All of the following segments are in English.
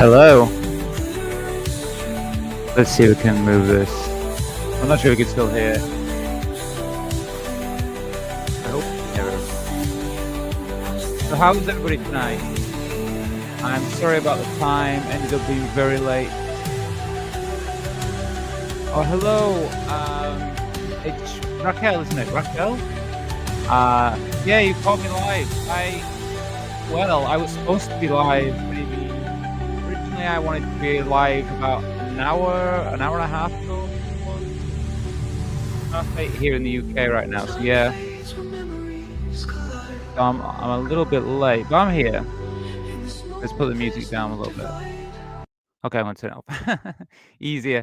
Hello. Let's see if we can move this. I'm not sure if we can still hear. I hope we can hear it. So how is everybody tonight? I'm sorry about the time. Ended up being very late. Oh, hello. It's Raquel, isn't it? Raquel? Yeah, you called me live. I was supposed to be live maybe. Originally, I wanted to be live about an hour and a half ago. Half 8 here in the UK right now, so yeah. So I'm a little bit late, but I'm here. Let's put the music down a little bit. Okay, I'm gonna turn it up. Easier.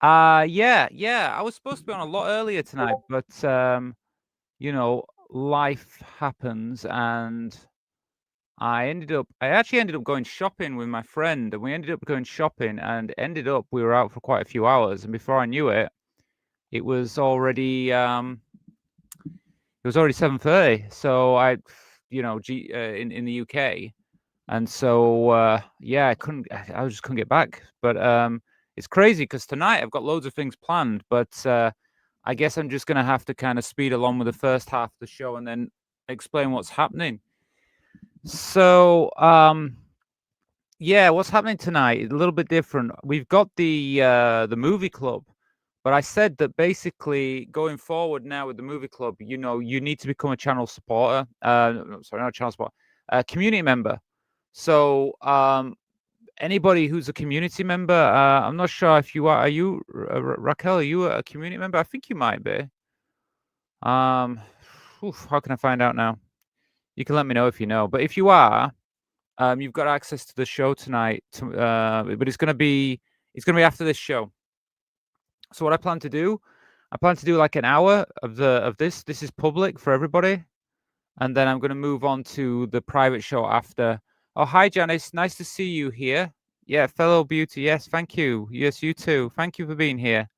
Yeah, I was supposed to be on a lot earlier tonight, but, life happens, and I actually ended up going shopping with my friend, and we ended up going shopping, and we were out for quite a few hours, and before I knew it, it was already, 7:30, so in the UK. And so, yeah, I just couldn't get back. But it's crazy because tonight I've got loads of things planned, but I guess I'm just gonna have to kind of speed along with the first half of the show and then explain what's happening. So, yeah, what's happening tonight is a little bit different. We've got the movie club, but I said that basically going forward now with the movie club, you need to become a channel supporter. No, sorry, not a channel supporter, a community member. So, anybody who's a community member, I'm not sure if you are. Are you, Raquel? Are you a community member? I think you might be. How can I find out now? You can let me know if you know. But if you are, you've got access to the show tonight. But it's gonna be after this show. So what I plan to do like an hour of this. This is public for everybody, and then I'm gonna move on to the private show after. Oh, hi, Janice. Nice to see you here. Yeah, fellow beauty. Yes, thank you. Yes, you too. Thank you for being here.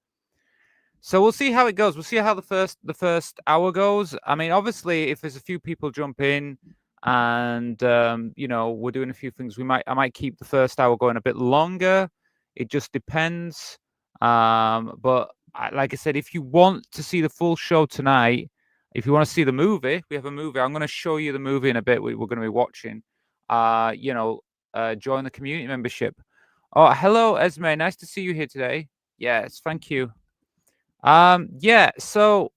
So we'll see how it goes. We'll see how the first hour goes. I mean, obviously, if there's a few people jump in, and we're doing a few things, I might keep the first hour going a bit longer. It just depends. But like I said, if you want to see the full show tonight, if you want to see the movie, we have a movie. I'm going to show you the movie in a bit. We're going to be watching. Join the community membership. Oh, hello, Esme. Nice to see you here today. Yes, thank you. Yeah. So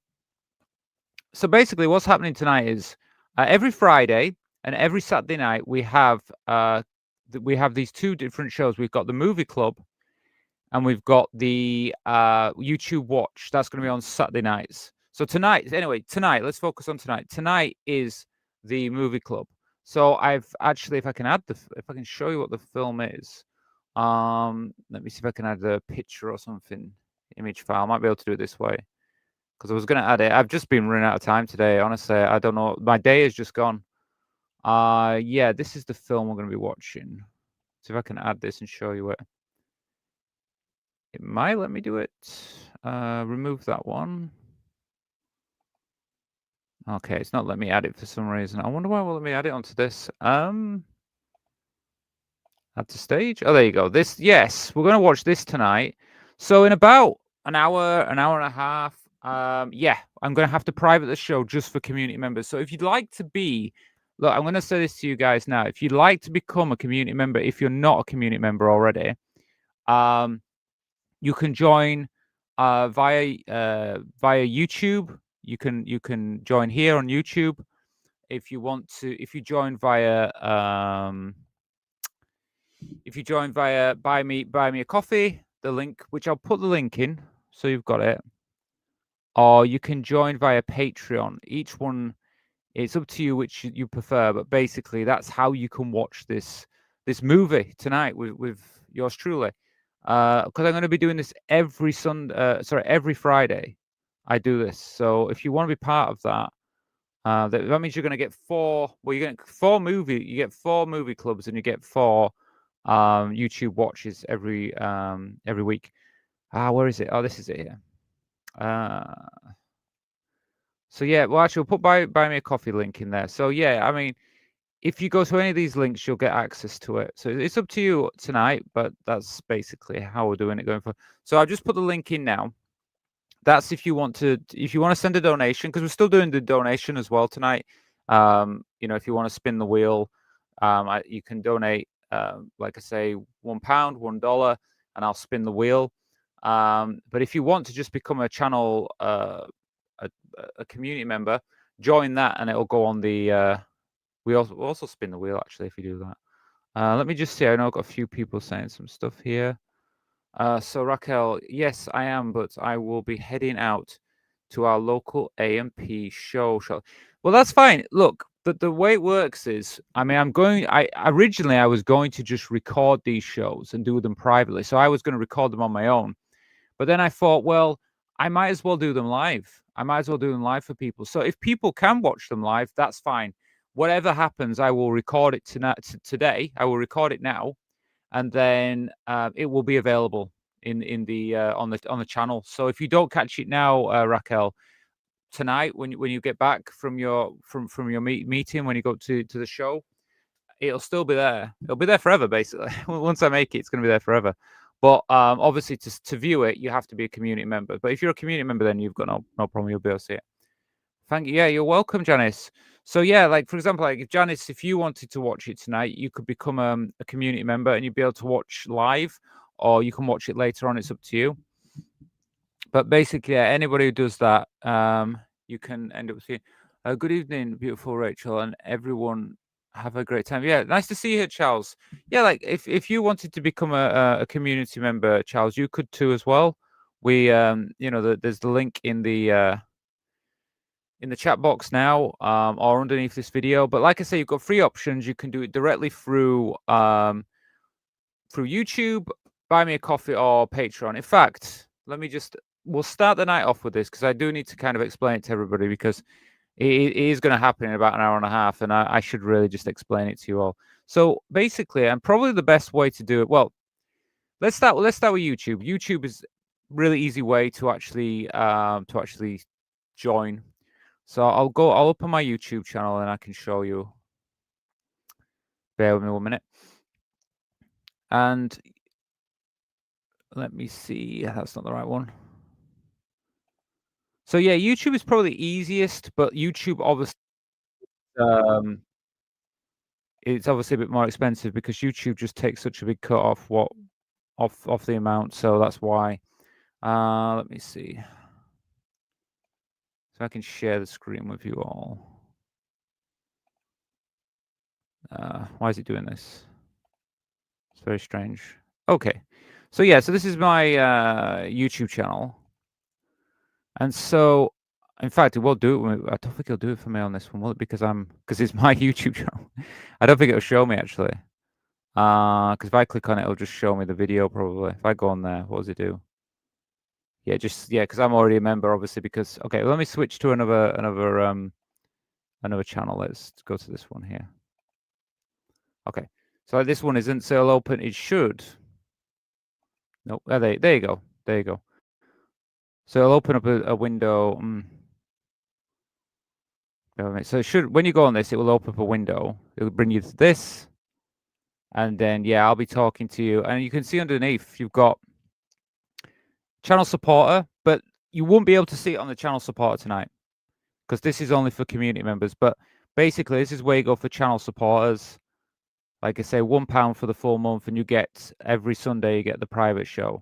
basically, what's happening tonight is every Friday and every Saturday night we have these two different shows. We've got the movie club, and we've got the YouTube watch. That's going to be on Saturday nights. So tonight, let's focus on tonight. Tonight is the movie club. So I've actually, if I can show you what the film is. Let me see if I can add a picture or something, image file. I might be able to do it this way because I was going to add it. I've just been running out of time today. Honestly, I don't know. My day is just gone. Yeah, this is the film we're going to be watching. See if I can add this and show you it. It might let me do it. Remove that one. Okay, it's not letting me add it for some reason. I wonder why it won't let me add it onto this. Add to stage. Oh, there you go. Yes, we're going to watch this tonight. So in about an hour and a half, yeah, I'm going to have to private the show just for community members. So if you'd like to look, I'm going to say this to you guys now. If you'd like to become a community member, if you're not a community member already, you can join via YouTube. You can join here on YouTube if you want to. If you join via buy me a coffee, the link, which I'll put the link in, so you've got it. Or you can join via Patreon. Each one, it's up to you which you prefer, but basically that's how you can watch this movie tonight with yours truly. Because I'm going to be doing this every Friday. I do this. So if you want to be part of that, that means you're going to get four. Well, you get four movie clubs, and you get four YouTube watches every week. Where is it? Oh, this is it here. So yeah, well, actually, we'll put buy me a coffee link in there. So yeah, I mean, if you go to any of these links, you'll get access to it. So it's up to you tonight, but that's basically how we're doing it going forward. So I've just put the link in now. That's if you want to send a donation, because we're still doing the donation as well tonight. If you want to spin the wheel, you can donate, like I say, £1, $1, and I'll spin the wheel. But if you want to just become a channel, a community member, join that, and it'll go on the. We'll also spin the wheel actually if you do that. Let me just see. I know I've got a few people saying some stuff here. So Raquel, yes, I am, but I will be heading out to our local AMP show. Well, that's fine. Look, the way it works is, I mean, originally I was going to just record these shows and do them privately. So I was going to record them on my own. But then I thought, well, I might as well do them live. I might as well do them live for people. So if people can watch them live, that's fine. Whatever happens, I will record it today. I will record it now, and then it will be available on the channel. So if you don't catch it now, Raquel, tonight when you get back from your meeting, when you go to the show, it'll still be there. It'll be there forever, basically. Once I make it, it's going to be there forever. But obviously, to view it, you have to be a community member. But if you're a community member, then you've got no problem. You'll be able to see it. Thank you. Yeah, you're welcome, Janice. So yeah, like for example, like if Janice, if you wanted to watch it tonight, you could become a community member and you'd be able to watch live, or you can watch it later on. It's up to you. But basically, yeah, anybody who does that, you can end up seeing. Good evening, beautiful Rachel, and everyone. Have a great time. Yeah, nice to see you here, Charles. Yeah, like if you wanted to become a community member, Charles, you could too as well. We there's the link in the chat box now, or underneath this video. But like I say, you've got 3 options. You can do it directly through YouTube, Buy Me a Coffee, or Patreon. In fact, we'll start the night off with this, because I do need to kind of explain it to everybody, because it is going to happen in about an hour and a half, and I should really just explain it to you all. So basically, and probably the best way to do it, well, let's start with YouTube. YouTube is a really easy way to actually join. So I'll open my YouTube channel and I can show you. Bear with me 1 minute. And let me see. That's not the right one. So yeah, YouTube is probably the easiest, but YouTube obviously it's obviously a bit more expensive, because YouTube just takes such a big cut off off the amount. So that's why. Let me see. So I can share the screen with you all. Why is it doing this? It's very strange. Okay. So yeah, so this is my YouTube channel. And so, in fact, it will do it. I don't think it'll do it for me on this one, will it? Because it's my YouTube channel. I don't think it'll show me, actually. Because if I click on it, it'll just show me the video, probably. If I go on there, what does it do? Yeah, because I'm already a member, obviously. Because okay, let me switch to another channel. Let's go to this one here. Okay, so this one isn't still open. It should. Nope. There you go. There you go. So it'll open up a window. So it should, when you go on this, it will open up a window. It will bring you to this. And then, yeah, I'll be talking to you. And you can see underneath, you've got channel supporter, but you won't be able to see it on the channel supporter tonight, because this is only for community members. But basically, this is where you go for channel supporters. Like I say, £1 for the full month, and you get every Sunday, you get the private show.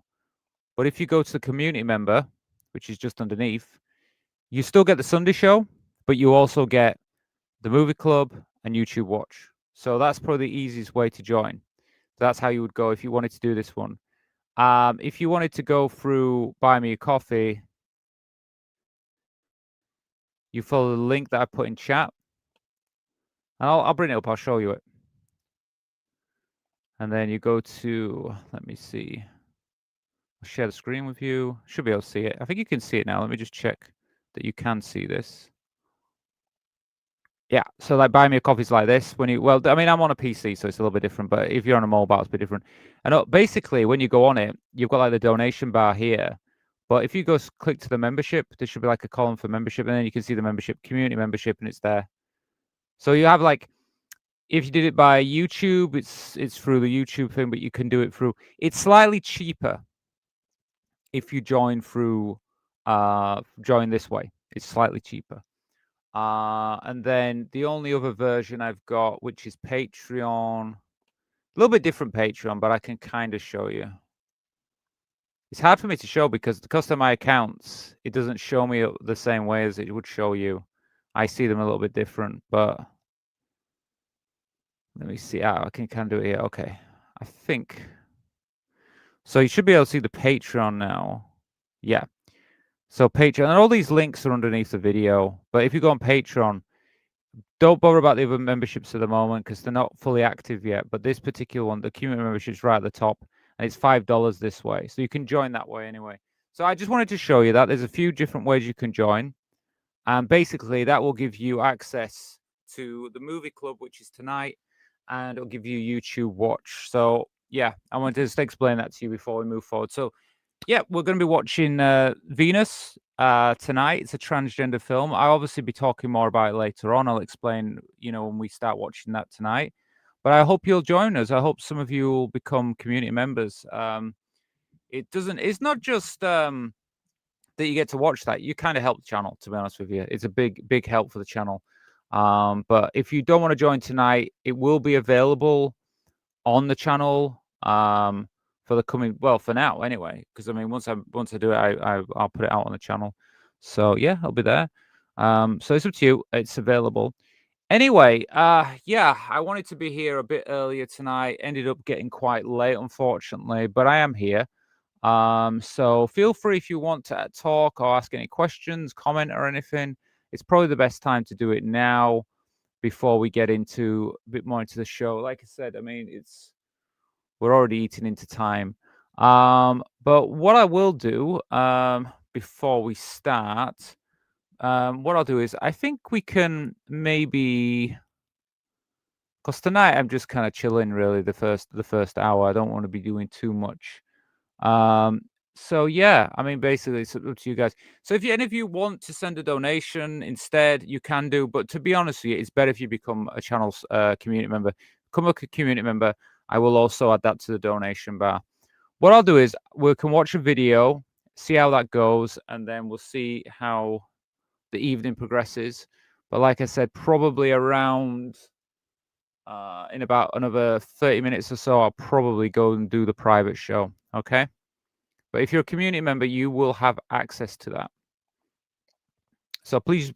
But if you go to the community member, which is just underneath, you still get the Sunday show, but you also get the movie club and YouTube Watch. So that's probably the easiest way to join. So that's how you would go if you wanted to do this one. If you wanted to go through Buy Me a Coffee, you follow the link that I put in chat. And I'll bring it up. I'll show you it. And then you go to, let me see. I'll share the screen with you. Should be able to see it. I think you can see it now. Let me just check that you can see this. Yeah, so like Buy Me a Coffee is like this. I mean, I'm on a PC, so it's a little bit different. But if you're on a mobile, it's a bit different. And basically, when you go on it, you've got like the donation bar here. But if you go click to the membership, there should be like a column for membership, and then you can see the membership, community membership, and it's there. So you have like, if you did it by YouTube, it's through the YouTube thing, but you can do it through. It's slightly cheaper if you join through join this way. It's slightly cheaper. And then the only other version I've got, which is Patreon, a little bit different Patreon, but I can kind of show you. It's hard for me to show because of my accounts, it doesn't show me the same way as it would show you. I see them a little bit different, but let me see. I can kind of do it here. Okay, I think. So you should be able to see the Patreon now. Yeah. So Patreon, and all these links are underneath the video. But if you go on Patreon, don't bother about the other memberships at the moment because they're not fully active yet. But this particular one, the community membership, is right at the top, and it's $5 this way. So you can join that way anyway. So I just wanted to show you that there's a few different ways you can join. And basically, that will give you access to the movie club, which is tonight, and it'll give you YouTube Watch. So yeah, I wanted to just explain that to you before we move forward. So yeah, we're going to be watching Venus tonight. It's a transgender film. I'll obviously be talking more about it later on. I'll explain, when we start watching that tonight. But I hope you'll join us. I hope some of you will become community members. It's not just that you get to watch that. You kind of help the channel, to be honest with you. It's a big help for the channel. But if you don't want to join tonight, it will be available on the channel for the coming, for now anyway, because I mean once I do it, I'll put it out on the channel. So yeah, I'll be there. So it's up to you. It's available. Anyway, yeah, I wanted to be here a bit earlier tonight. Ended up getting quite late, unfortunately, but I am here. So feel free if you want to talk or ask any questions, comment or anything. It's probably the best time to do it now before we get into a bit more into the show. Like I said, I mean, we're already eating into time. But what I will do before we start, what I'll do is I think we can maybe, because tonight I'm just kind of chilling really the first hour. I don't want to be doing too much. So yeah, I mean basically it's up to you guys. So if any of you want to send a donation instead, you can do. But to be honest with you, it's better if you become a channel's community member. Become a community member. I will also add that to the donation bar. What I'll do is we can watch a video, see how that goes, and then we'll see how the evening progresses. But like I said, probably around in about another 30 minutes or so, I'll probably go and do the private show. Okay. But if you're a community member, you will have access to that. So please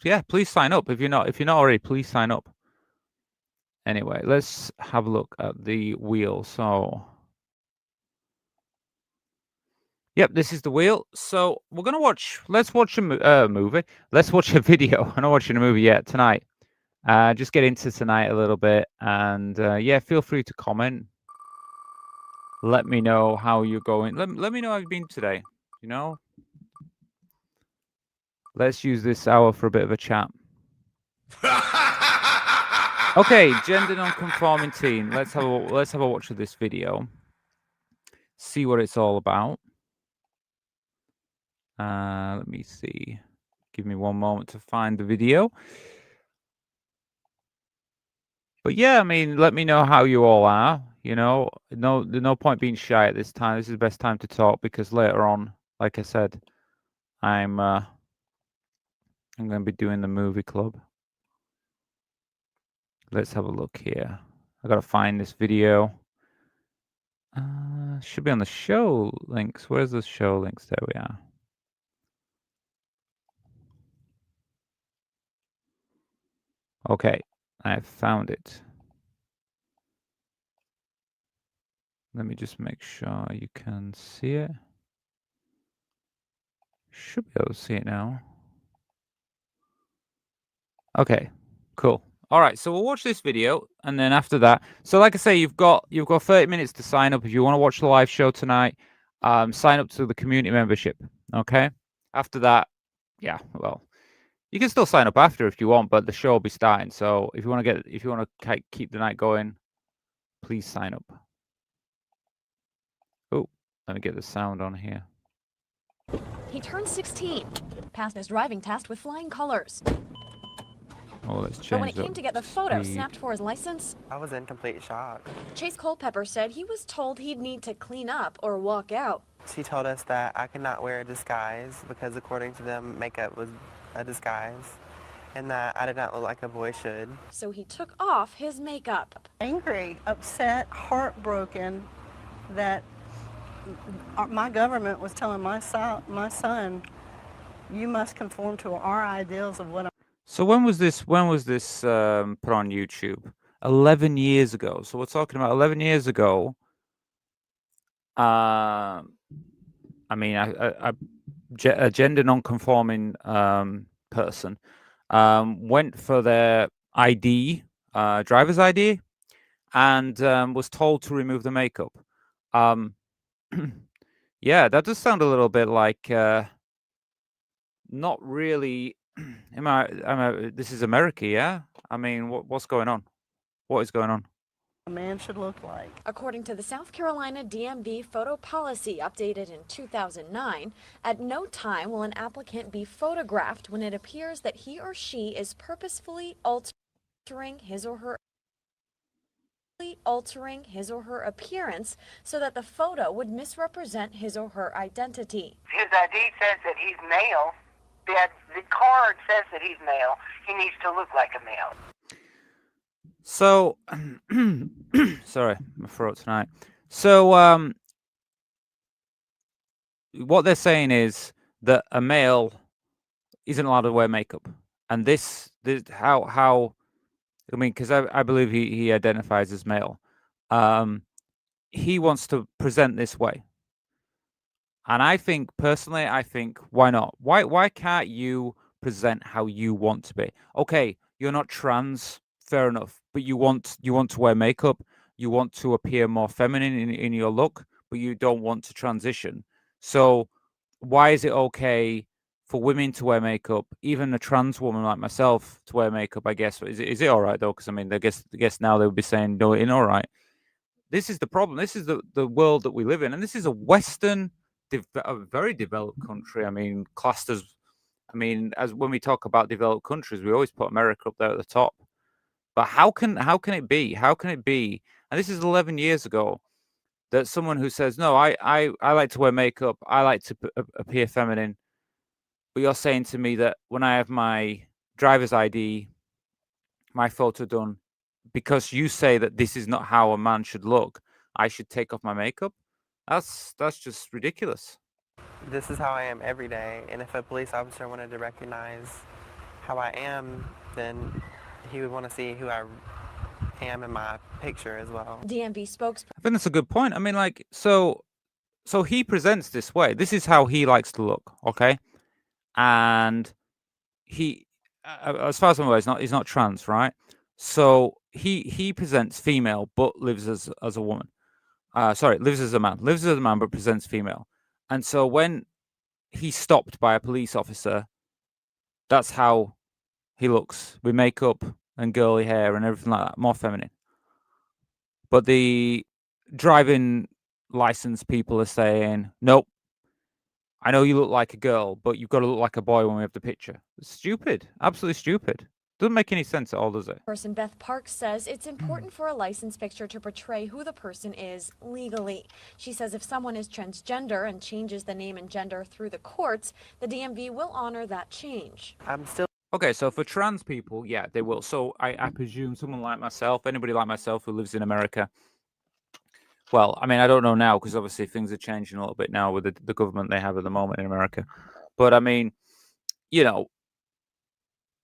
sign up. If you're not already, please sign up. Anyway, let's have a look at the wheel. So yep, this is the wheel. So we're gonna let's watch a movie. Let's watch a video. I'm not watching a movie yet tonight. Just get into tonight a little bit, and yeah, feel free to comment. Let me know how you're going. Let me know how you've been today. Let's use this hour for a bit of a chat. Okay, gender non-conforming teen. Let's have a watch of this video. See what it's all about. Let me see. Give me one moment to find the video. But yeah, I mean, let me know how you all are. No point being shy at this time. This is the best time to talk because later on, like I said, I'm going to be doing the movie club. Let's have a look here. I got to find this video. Should be on the show links. Where's the show links? There we are. Okay, I found it. Let me just make sure you can see it. Should be able to see it now. Okay, cool. All right, so we'll watch this video, and then after that, so like I say, you've got 30 minutes to sign up if you want to watch the live show tonight. Sign up to the community membership. Okay. After that, yeah, well, you can still sign up after if you want, but the show will be starting. So if you want to keep the night going, please sign up. Oh, let me get the sound on here. He turned 16, passed his driving test with flying colors. Oh, let's But when change it came to get the photo speed. snapped for his license, I was in complete shock. Chase Culpepper said he was told he'd need to clean up or walk out. She told us that I could not wear a disguise because according to them, makeup was a disguise and that I did not look like a boy should. So he took off his makeup. Angry, upset, heartbroken that my government was telling my son, you must conform to our ideals of what. So when was this? When was this put on YouTube? 11 years ago. So we're talking about 11 years ago. I mean, a gender non-conforming person went for their ID, driver's ID, and was told to remove the makeup. Yeah, that does sound a little bit like not really. This is America, yeah? I mean, what's going on? What is going on? A man should look like. According to the South Carolina DMV photo policy updated in 2009, at no time will an applicant be photographed when it appears that he or she is purposefully altering his or her appearance so that the photo would misrepresent his or her identity. His ID says that he's male. The card says that he's male. He needs to look like a male. So, sorry, my throat tonight. So, what they're saying is that a male isn't allowed to wear makeup, and this how I mean, because I believe he identifies as male. He wants to present this way, and I think personally, why not? Why can't you present how you want to be? Okay, you're not trans. Fair enough, but you want to wear makeup, you want to appear more feminine in your look, but you don't want to transition. So why is it okay for women to wear makeup, even a trans woman like myself to wear makeup? I guess is it all right though? Because I mean, I guess now they would be saying no, it ain't all right. This is the problem. This is the world that we live in, and this is a Western, a very developed country. I mean, classed as, I mean, as when we talk about developed countries, we always put America up there at the top. But how can it be? How can it be? And this is 11 years ago that someone who says, "No, I like to wear makeup. I like to appear feminine." But you're saying to me that when I have my driver's ID, my photo done, because you say that this is not how a man should look, I should take off my makeup? That's just ridiculous. This is how I am every day, and if a police officer wanted to recognize how I am, then he would want to see who I am in my picture as well. DMV spokesperson. I think that's a good point. I mean, like, so he presents this way. This is how he likes to look, okay? And he, as far as I'm aware, he's not trans, right? So he presents female, but lives as a woman. Sorry, lives as a man, but presents female. And so when he's stopped by a police officer, that's how he looks, with makeup and girly hair and everything like that, more feminine. But the driving license people are saying, nope, I know you look like a girl, but you've got to look like a boy when we have the picture. It's stupid. Absolutely stupid. Doesn't make any sense at all, does it? Person Beth Parks says it's important for a license picture to portray who the person is legally. She says if someone is transgender and changes the name and gender through the courts, the DMV will honor that change. I'm still Okay, so for trans people, yeah, they will. So I presume someone like myself, anybody like myself who lives in America, well, I mean, I don't know now because obviously things are changing a little bit now with the government they have at the moment in America. But I mean, you know,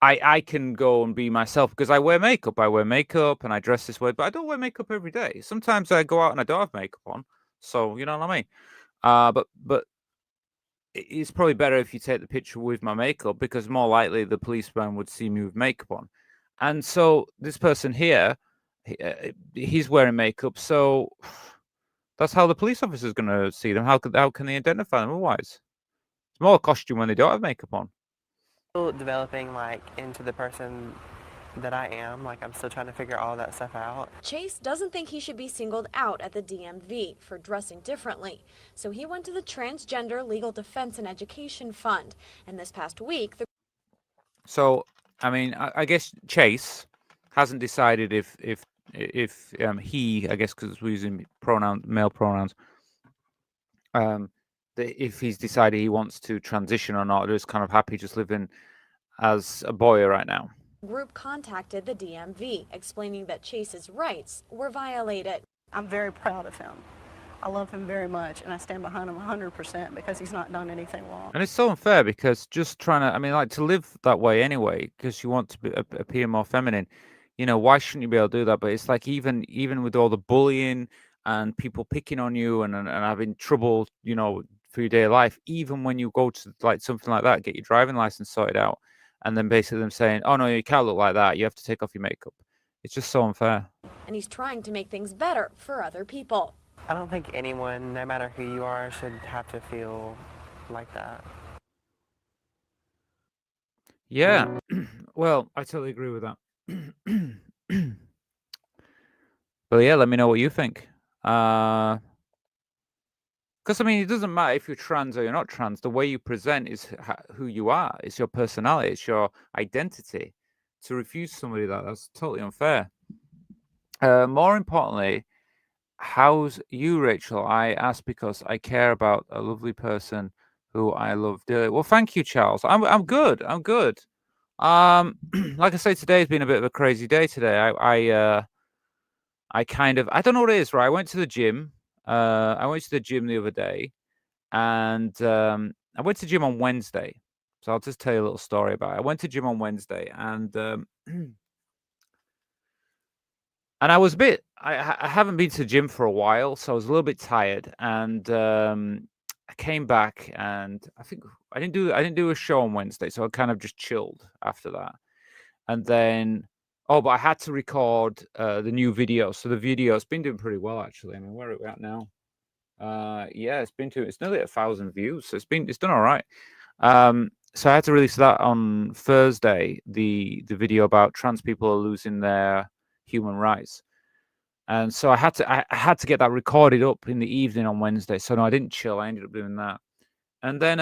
I can go and be myself because I wear makeup. I wear makeup and I dress this way, but I don't wear makeup every day. Sometimes I go out and I don't have makeup on. So, you know what I mean? But it's probably better if you take the picture with my makeup because more likely the policeman would see me with makeup on. And so this person here, he's wearing makeup. So that's how the police officer is going to see them. How can they identify them otherwise? It's more a costume when they don't have makeup on. developing like into the person that I am. Like I'm still trying to figure all that stuff out. Chase doesn't think he should be singled out at the DMV for dressing differently. So he went to the Transgender Legal Defense and Education Fund. And this past week, So I mean, I guess Chase hasn't decided if he, I guess, because we're using male pronouns, if he's decided he wants to transition or not, or is kind of happy just living as a boy right now. Group contacted the DMV, explaining that Chase's rights were violated. I'm very proud of him. I love him very much, and I stand behind him 100% because he's not done anything wrong. And it's so unfair because just trying to, I mean, like to live that way anyway, because you want to appear more feminine, why shouldn't you be able to do that? But it's like even with all the bullying and people picking on you and having trouble, for your day of life, even when you go to like something like that, get your driving license sorted out, and then basically them saying, oh no, you can't look like that, you have to take off your makeup. It's just so unfair. And he's trying to make things better for other people. I don't think anyone, no matter who you are, should have to feel like that. Yeah, well, I totally agree with that. But yeah, let me know what you think. Because I mean, it doesn't matter if you're trans or you're not trans. The way you present is who you are. It's your personality. It's your identity. To refuse somebody that's totally unfair. More importantly, how's you, Rachel? I ask because I care about a lovely person who I love dearly. Well, thank you, Charles. I'm good. I'm good. Like I say, today's been a bit of a crazy day today. I kind of, I don't know what it is, right? I went to the gym. I went to the gym the other day, and I went to the gym on Wednesday. So I'll just tell you a little story about it. I went to the gym on Wednesday, and and I was a bit. I haven't been to the gym for a while, so I was a little bit tired, and I came back, and I think I didn't do a show on Wednesday, so I kind of just chilled after that, and then. Oh, but I had to record the new video. So the video's been doing pretty well, actually. I mean, where are we at now? Yeah, it's nearly 1,000 views. So it's done all right. So I had to release that on Thursday, the video about trans people are losing their human rights. And so I had to get that recorded up in the evening on Wednesday. So no, I didn't chill. I ended up doing that. And then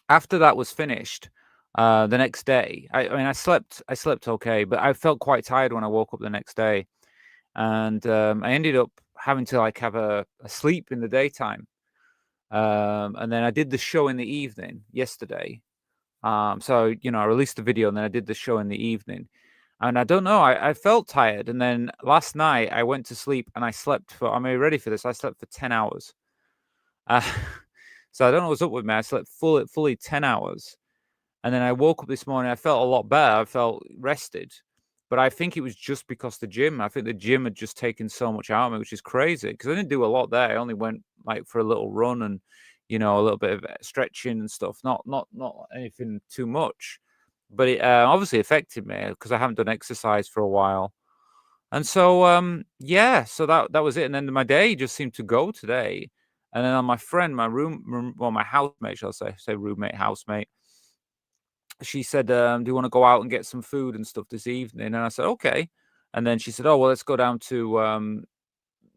after that was finished, the next day, I mean, I slept okay, but I felt quite tired when I woke up the next day, and I ended up having to like have a sleep in the daytime, and then I did the show in the evening yesterday. So I released the video and then I did the show in the evening, and I don't know, I felt tired, and then last night I went to sleep and I slept for. Am I ready for this? I slept for 10 hours. So I don't know what's up with me. I slept fully 10 hours. And then I woke up this morning, I felt a lot better. I felt rested. But I think it was just because the gym. I think the gym had just taken so much out of me, which is crazy. Because I didn't do a lot there. I only went like for a little run and, a little bit of stretching and stuff. Not anything too much. But it obviously affected me because I haven't done exercise for a while. And so, yeah, so that was it. And then my day just seemed to go today. And then on my friend, my my housemate, shall I say roommate, housemate, she said, do you want to go out and get some food and stuff this evening? And I said, okay. And then she said, oh, well, let's go down to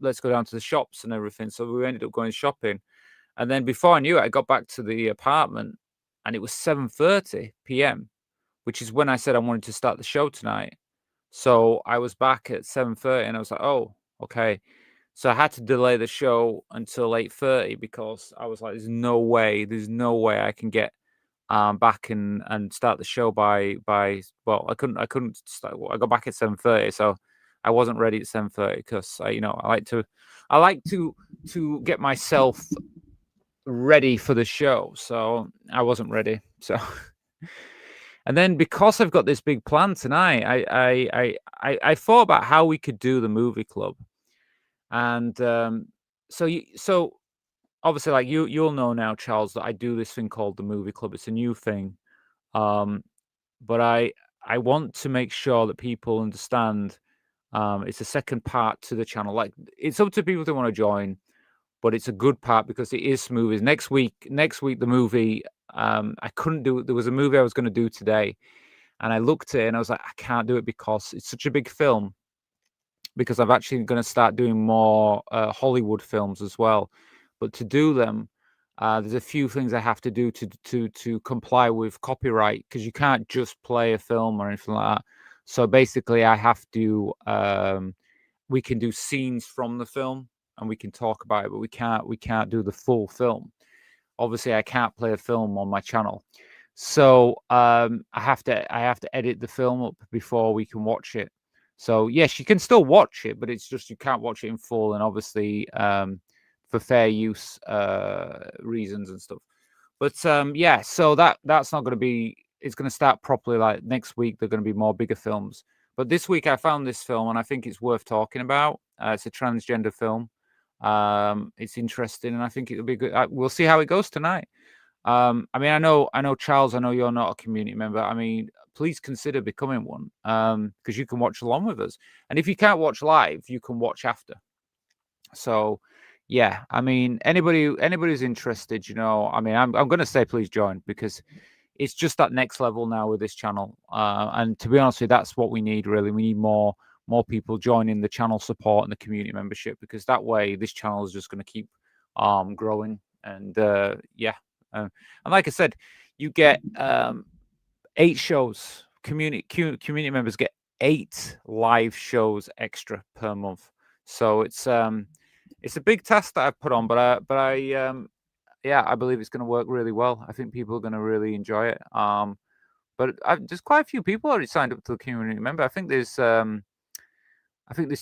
the shops and everything. So we ended up going shopping. And then before I knew it, I got back to the apartment and it was 7:30 p.m., which is when I said I wanted to start the show tonight. So I was back at 7:30 and I was like, oh, okay. So I had to delay the show until 8:30 because I was like, there's no way I can get back and start the show by well, I couldn't start. I got back at 7:30, so I wasn't ready at 7:30 because I like to get myself ready for the show, so I wasn't ready. So and then because I've got this big plan tonight, I thought about how we could do the movie club, and so obviously, like you'll know now, Charles, that I do this thing called the movie club. It's a new thing, but I want to make sure that people understand. It's a second part to the channel. Like it's up to people who want to join, but it's a good part because it is movies. Next week, the movie. I couldn't do it. There was a movie I was going to do today, and I looked at it and I was like, I can't do it because it's such a big film. Because I'm actually going to start doing more Hollywood films as well. But to do them, There's a few things I have to do to comply with copyright, because you can't just play a film or anything like that. So basically, I have to. We can do scenes from the film and we can talk about it, but we can't do the full film. Obviously, I can't play a film on my channel, so I have to edit the film up before we can watch it. So yes, you can still watch it, but it's just you can't watch it in full, and obviously for fair use reasons and stuff. But yeah, so that's not going to be. It's going to start properly like next week. They're going to be more bigger films. But this week I found this film and I think it's worth talking about. It's a transgender film. It's interesting and I think it'll be good. We'll see how it goes tonight. I mean, I know, Charles. I know you're not a community member. I mean, please consider becoming one, because you can watch along with us. And if you can't watch live, you can watch after. So, yeah, I mean, anybody's interested, I mean, I'm going to say please join, because it's just that next level now with this channel. And to be honest with you, that's what we need, really. We need more people joining the channel support and the community membership, because that way this channel is just going to keep growing. And yeah. And like I said, you get 8 shows. Community members get 8 live shows extra per month. So it's a big task that I've put on, but I yeah, I believe it's going to work really well. I think people are going to really enjoy it. But there's quite a few people already signed up to the community member. I think there's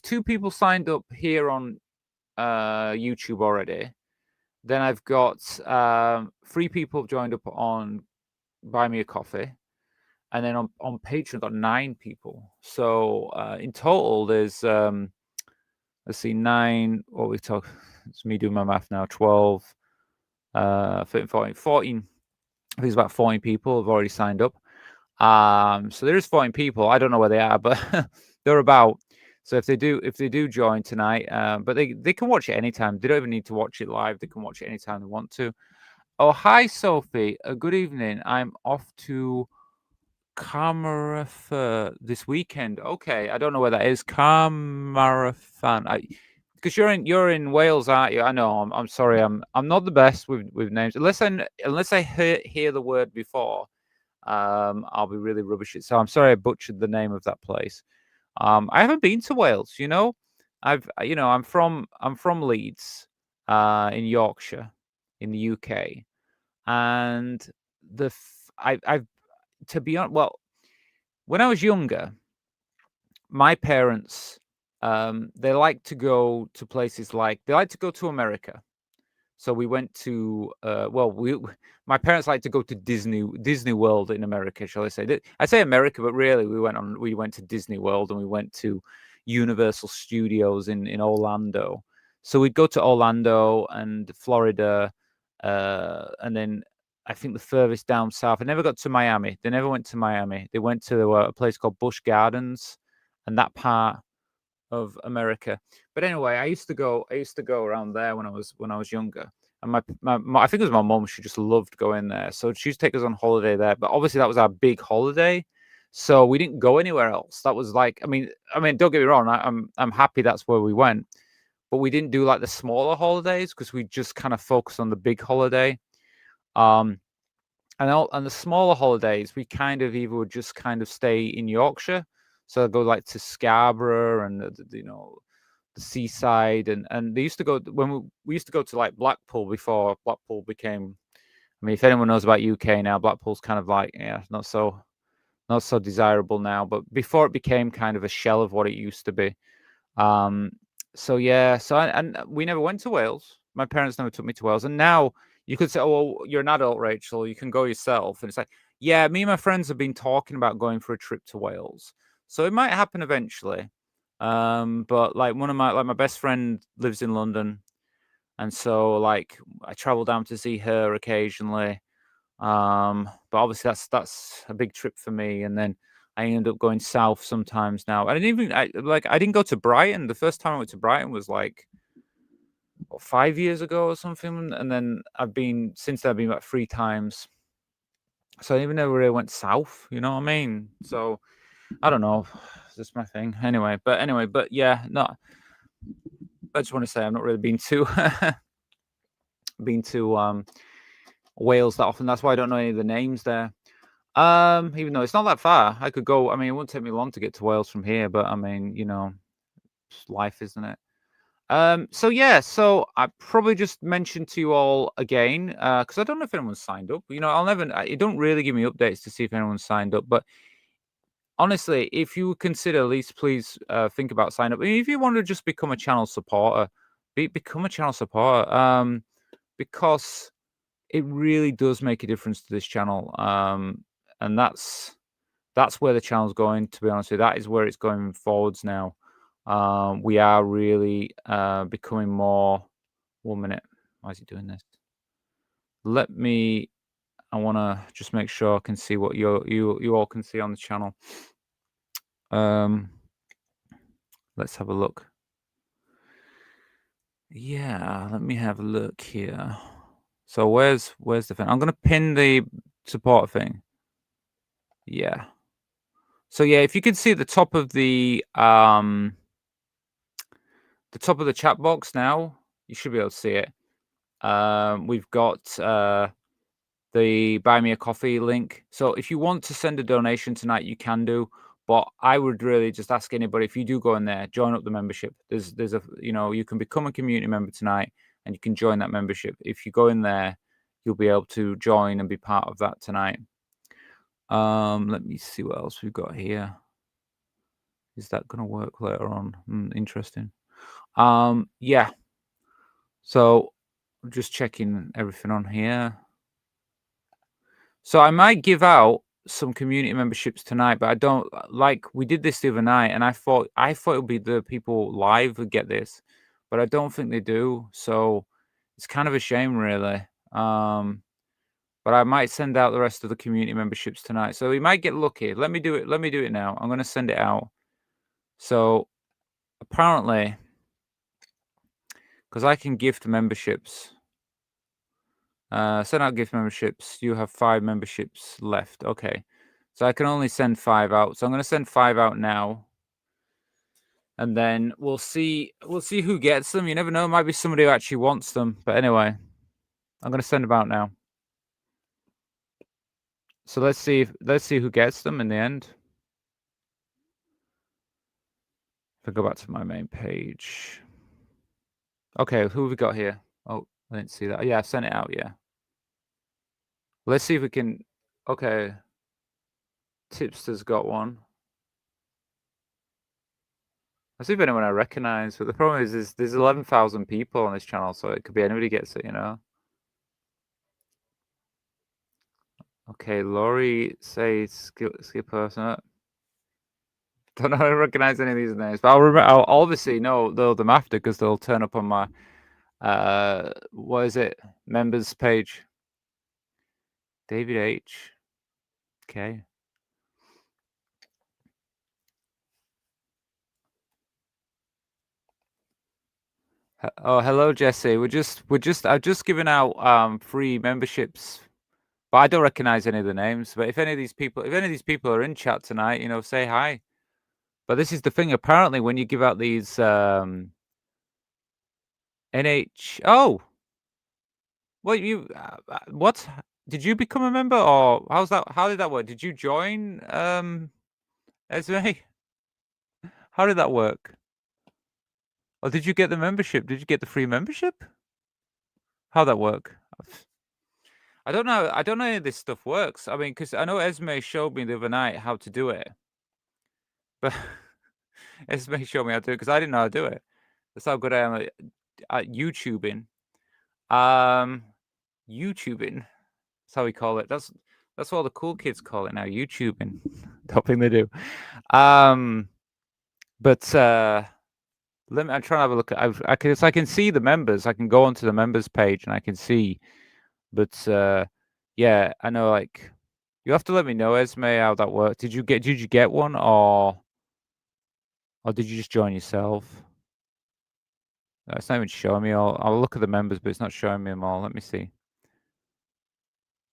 2 people signed up here on YouTube already. Then I've got 3 people joined up on Buy Me a Coffee, and then on Patreon I've got 9 people. So in total, there's let's see, 9. What we talk? It's me doing my math now. 12, 13, 14. I think it's about 14 people have already signed up. So there is 14 people. I don't know where they are, but they're about. So if they do join tonight, but they can watch it anytime. They don't even need to watch it live. They can watch it anytime they want to. Oh, hi, Sophie. Good evening. I'm off to Carmarthen this weekend. Okay, I don't know where that is. Carmarthen. Because you're in Wales, aren't you? I know. I'm sorry. I'm not the best with names. Unless I hear the word before, I'll be really rubbish. So I'm sorry I butchered the name of that place. I haven't been to Wales. I'm from Leeds, in Yorkshire, in the UK, and I've to be honest. Well, when I was younger, my parents they like to go to places like they like to go to America. So we went to my parents like to go to Disney World in America, shall I say? I say America, but really we went to Disney World and we went to Universal Studios in Orlando. So we'd go to Orlando and Florida, and then I think the furthest down south. I never got to Miami. They never went to Miami. They went to a place called Busch Gardens, and that part of America. But anyway, I used to go around there when I was younger. And my I think it was my mom. She just loved going there, so she used to take us on holiday there. But obviously, that was our big holiday, so we didn't go anywhere else. That was like, I mean, don't get me wrong. I'm happy that's where we went, but we didn't do like the smaller holidays because we just kind of focused on the big holiday. And the smaller holidays, we kind of either would just kind of stay in Yorkshire. So I'd go like to Scarborough and the seaside, and they used to go when we used to go to like Blackpool before Blackpool became. I mean, if anyone knows about UK now, Blackpool's kind of like not so desirable now, but before it became kind of a shell of what it used to be. So yeah, and we never went to Wales. My parents never took me to Wales, and now you could say, "Oh, well, you're an adult, Rachel. You can go yourself." And it's like, yeah, me and my friends have been talking about going for a trip to Wales. So it might happen eventually. But like my best friend lives in London, and so like I travel down to see her occasionally. But obviously that's a big trip for me, and then I end up going south sometimes now. I didn't go to Brighton. The first time I went to Brighton was like 5 years ago or something, and then I've been about 3 times. So I even never really went south. You know what I mean? So I don't know. It's just my thing. Anyway, but yeah, no. I just want to say I've not really been too Wales that often. That's why I don't know any of the names there. Even though it's not that far, I could go. I mean, it wouldn't take me long to get to Wales from here, but I mean, it's life, isn't it? So yeah, so I probably just mentioned to you all again, because I don't know if anyone's signed up. It don't really give me updates to see if anyone's signed up, but honestly, if you consider, at least please think about signing up. I mean, if you want to just become a channel supporter, become a channel supporter, because it really does make a difference to this channel, and that's where the channel's going. To be honest with you, that is where it's going forwards now. We are really becoming more. 1 minute. Why is he doing this? I want to just make sure I can see what you all can see on the channel. Let's have a look. Yeah, let me have a look here. So where's the thing? I'm gonna pin the support thing. Yeah. So yeah, if you can see at the top of the chat box now, you should be able to see it. We've got the Buy Me a Coffee link. So if you want to send a donation tonight, you can do. But I would really just ask anybody, if you do go in there, join up the membership. There's a you can become a community member tonight, and you can join that membership. If you go in there, you'll be able to join and be part of that tonight. Let me see what else we've got here. Is that going to work later on? Interesting. Yeah. So I'm just checking everything on here. So I might give out some community memberships tonight, but I don't we did this the other night, and I thought it would be the people live would get this, but I don't think they do. So it's kind of a shame, really. But I might send out the rest of the community memberships tonight. So we might get lucky. Let me do it. Let me do it now. I'm going to send it out. So apparently, because I can gift memberships. Send out gift memberships. You have 5 memberships left. Okay. So I can only send 5 out. So I'm going to send 5 out now. And then we'll see who gets them. You never know. It might be somebody who actually wants them. But anyway, I'm going to send them out now. So let's see who gets them in the end. If I go back to my main page. Okay, who have we got here? Oh, I didn't see that. Yeah, I sent it out, yeah. Let's see if we can. Okay. Tipster's got one. I'll see if anyone I recognize, but the problem is there's 11,000 people on this channel, so it could be anybody gets it, Okay, Laurie says Skipper. Don't know how to recognize any of these names, but I'll obviously know them after, because they'll turn up on my what is it? Members page. David H. Okay. Oh, hello, Jesse. I've just given out free memberships, but I don't recognize any of the names. But if any of these people are in chat tonight, say hi. But this is the thing. Apparently, when you give out these Oh, well, what? Did you become a member, or how's that? How did that work? Did you join, Esme? How did that work? Or did you get the membership? Did you get the free membership? How'd that work? I don't know. I don't know how this stuff works. I mean, because I know Esme showed me the other night how to do it, but Esme showed me how to do it because I didn't know how to do it. That's how good I am at YouTubing. YouTubing. That's how we call it. That's what all the cool kids call it now. YouTubing. Don't think they do. But I'm trying to have a look at. I can see the members. I can go onto the members page and I can see. But yeah, I know. Like, you have to let me know, Esme, how that worked. Did you get one, or did you just join yourself? It's not even showing me all. I'll look at the members, but it's not showing me them all. Let me see.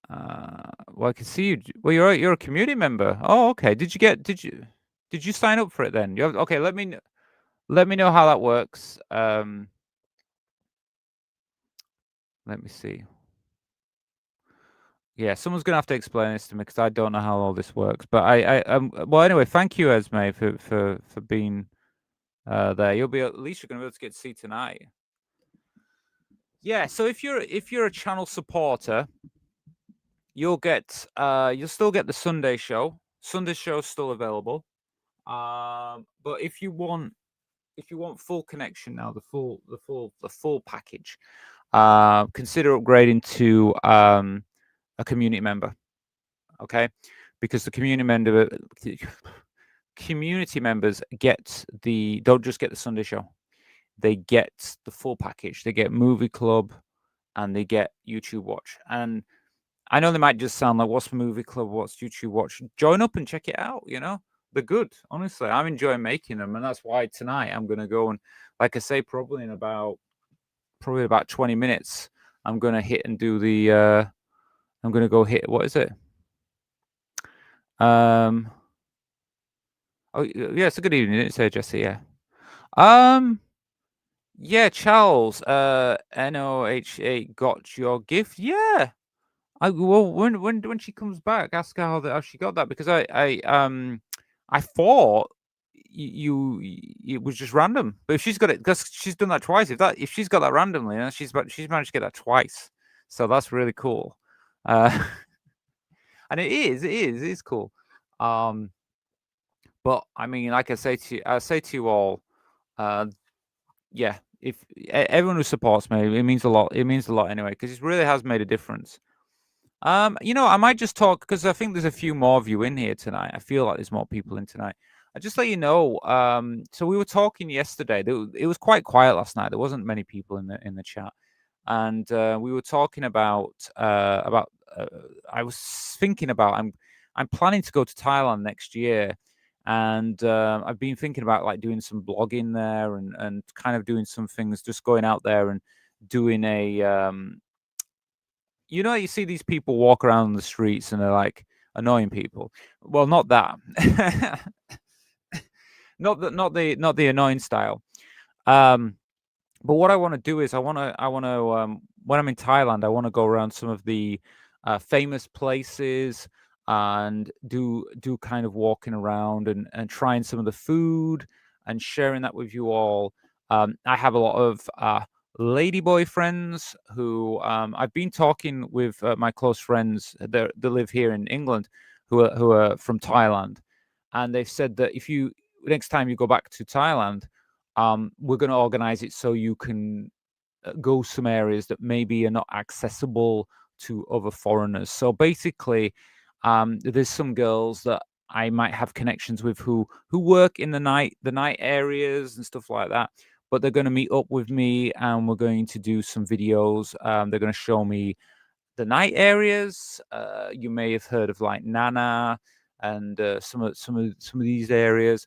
Well, I can see you. Well, you're a community member. Oh, okay. Did you sign up for it then? Okay. Let me know how that works. Let Let me see. Yeah, someone's gonna have to explain this to me because I don't know how all this works. But well, anyway, thank you, Esme, for being there. You'll be at least you're gonna be able to get to see tonight. Yeah, so if you're a channel supporter, you'll still get the Sunday show. Sunday show's still available. But if you want full connection now, the full package, consider upgrading to a community member. Okay, because the community members don't just get the Sunday show. They get the full package. They get movie club and they get YouTube watch. And I know they might just sound like, what's movie club? What's YouTube watch? Join up and check it out. They're good. Honestly, I'm enjoying making them. And that's why tonight I'm going to go and, like I say, probably about 20 minutes, I'm going to hit and do I'm going to go hit, what is it? Oh yeah, it's a good evening, didn't it say, Jesse? Yeah. Yeah, Charles, NOH8 got your gift. Yeah. Well, when she comes back, ask her how she got that, because I thought it was just random. But if she's got it, because she's done that twice, if she's got that randomly, she's managed to get that twice. So that's really cool. And it is cool. But I mean, like I say to you all, yeah, if everyone who supports me, it means a lot. It means a lot anyway, because it really has made a difference. I might just talk, because I think there's a few more of you in here tonight. I feel like there's more people in tonight. I just let you know. So we were talking yesterday. It was quite quiet last night. There wasn't many people in the chat, and we were talking about. I was thinking about. I'm planning to go to Thailand next year, and I've been thinking about like doing some blogging there and kind of doing some things, just going out there and doing a. You see these people walk around the streets and they're like annoying people. Well, not that. not the annoying style. But what I want to do is I want to when I'm in Thailand, I want to go around some of the famous places and do kind of walking around and trying some of the food and sharing that with you all. I have a lot of ladyboy friends who I've been talking with my close friends that live here in England who are from Thailand, and they've said that if you next time you go back to Thailand, we're going to organize it so you can go some areas that maybe are not accessible to other foreigners. So basically, there's some girls that I might have connections with who work in the night areas and stuff like that. But they're going to meet up with me, and we're going to do some videos. They're going to show me the night areas. You may have heard of like Nana and some of these areas.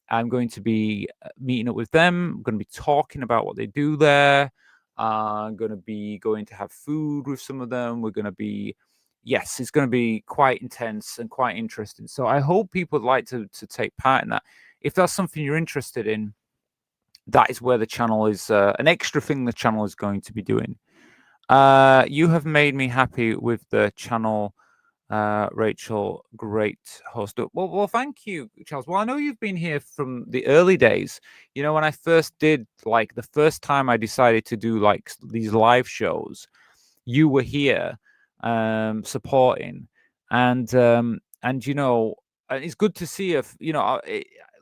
I'm going to be meeting up with them. I'm going to be talking about what they do there. I'm going to be going to have food with some of them. We're going to be, yes, it's going to be quite intense and quite interesting. So I hope people would like to take part in that. If that's something you're interested in, that is where the channel is, an extra thing the channel is going to be doing. You have made me happy with the channel, Rachel. Great host. Well, thank you, Charles. Well, I know you've been here from the early days. When I first did, like, the first time I decided to do like these live shows, you were here supporting, and it's good to see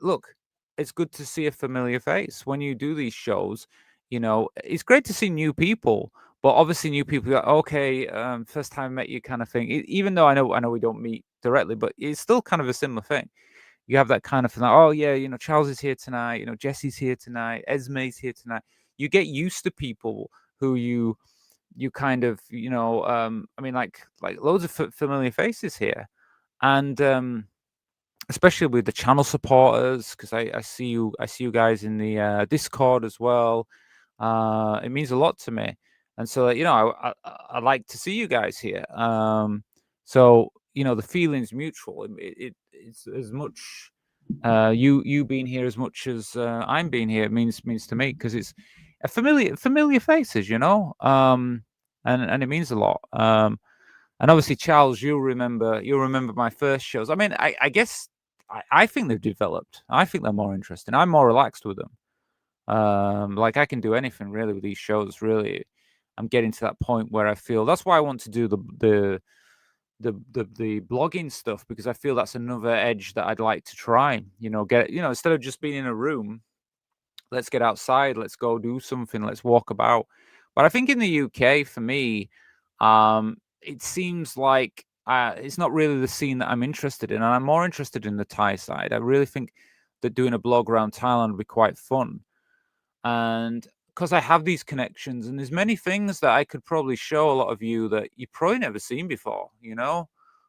look, it's good to see a familiar face when you do these shows. It's great to see new people, but obviously new people go, okay, first time I met you kind of thing. Even though I know we don't meet directly, but it's still kind of a similar thing. You have that kind of thing, like, oh yeah, Charles is here tonight, Jesse's here tonight, Esme's here tonight. You get used to people who you kind of, I mean, like loads of familiar faces here, and especially with the channel supporters, because I see you guys in the Discord as well. It means a lot to me, and so I like to see you guys here. So the feeling's mutual. It's as much you being here as much as I'm being here. It means to me, because it's a familiar faces. and it means a lot. And obviously, Charles, you'll remember my first shows. I mean, I guess I think they've developed. I think they're more interesting. I'm more relaxed with them. Like I can do anything really with these shows. Really, I'm getting to that point where I feel that's why I want to do the blogging stuff, because I feel that's another edge that I'd like to try. Instead of just being in a room, let's get outside, let's go do something, let's walk about. But I think in the UK, for me, it seems like it's not really the scene that I'm interested in, and I'm more interested in the Thai side. I really think that doing a blog around Thailand would be quite fun. And because I have these connections, and there's many things that I could probably show a lot of you that you've probably never seen before,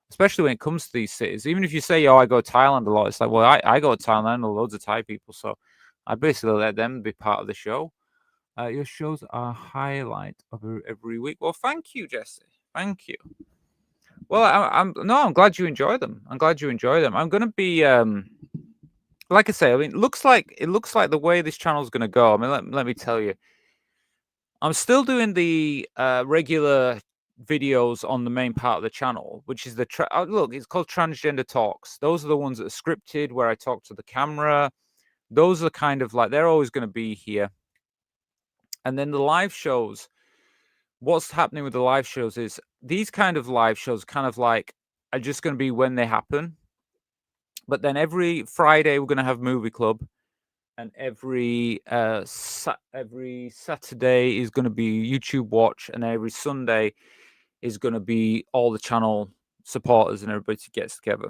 especially when it comes to these cities. Even if you say, oh, I go to Thailand a lot, it's like, well, I go to Thailand, and loads of Thai people, so I basically let them be part of the show. Your shows are a highlight of every week. Well, thank you, Jesse. Thank you. Well, I'm glad you enjoy them. I'm going to be like I say, I mean, it looks like the way this channel is going to go. I mean, let me tell you, I'm still doing the regular videos on the main part of the channel, which is look, it's called Transgender Talks. Those are the ones that are scripted, where I talk to the camera. Those are kind of like, they're always going to be here. And then the live shows, what's happening with the live shows is these kind of live shows kind of like are just going to be when they happen. But then every Friday we're going to have movie club, and every Saturday is going to be YouTube Watch, and every Sunday is going to be all the channel supporters and everybody gets together.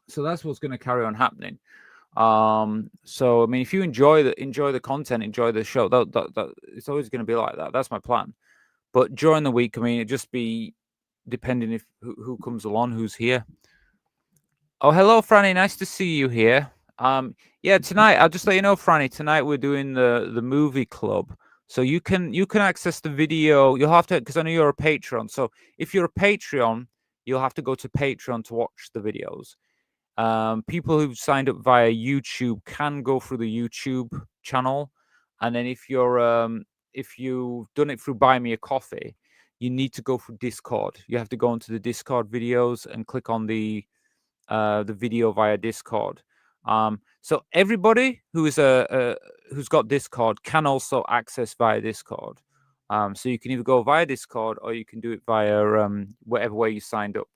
So that's what's going to carry on happening. So I mean, if you enjoy the content, enjoy the show, that it's always going to be like that. That's my plan. But during the week, I mean, it just be depending if who comes along, who's here. Oh, hello, Franny. Nice to see you here. Yeah, tonight I'll just let you know, Franny. Tonight we're doing the movie club, so you can access the video. You'll have to, because I know you're a Patreon. So if you're a Patreon, you'll have to go to Patreon to watch the videos. People who've signed up via YouTube can go through the YouTube channel, and then if you've done it through Buy Me a Coffee, you need to go through Discord. You have to go into the Discord videos and click on the video via Discord. So everybody who's got Discord can also access via Discord. So you can either go via Discord, or you can do it via whatever way you signed up.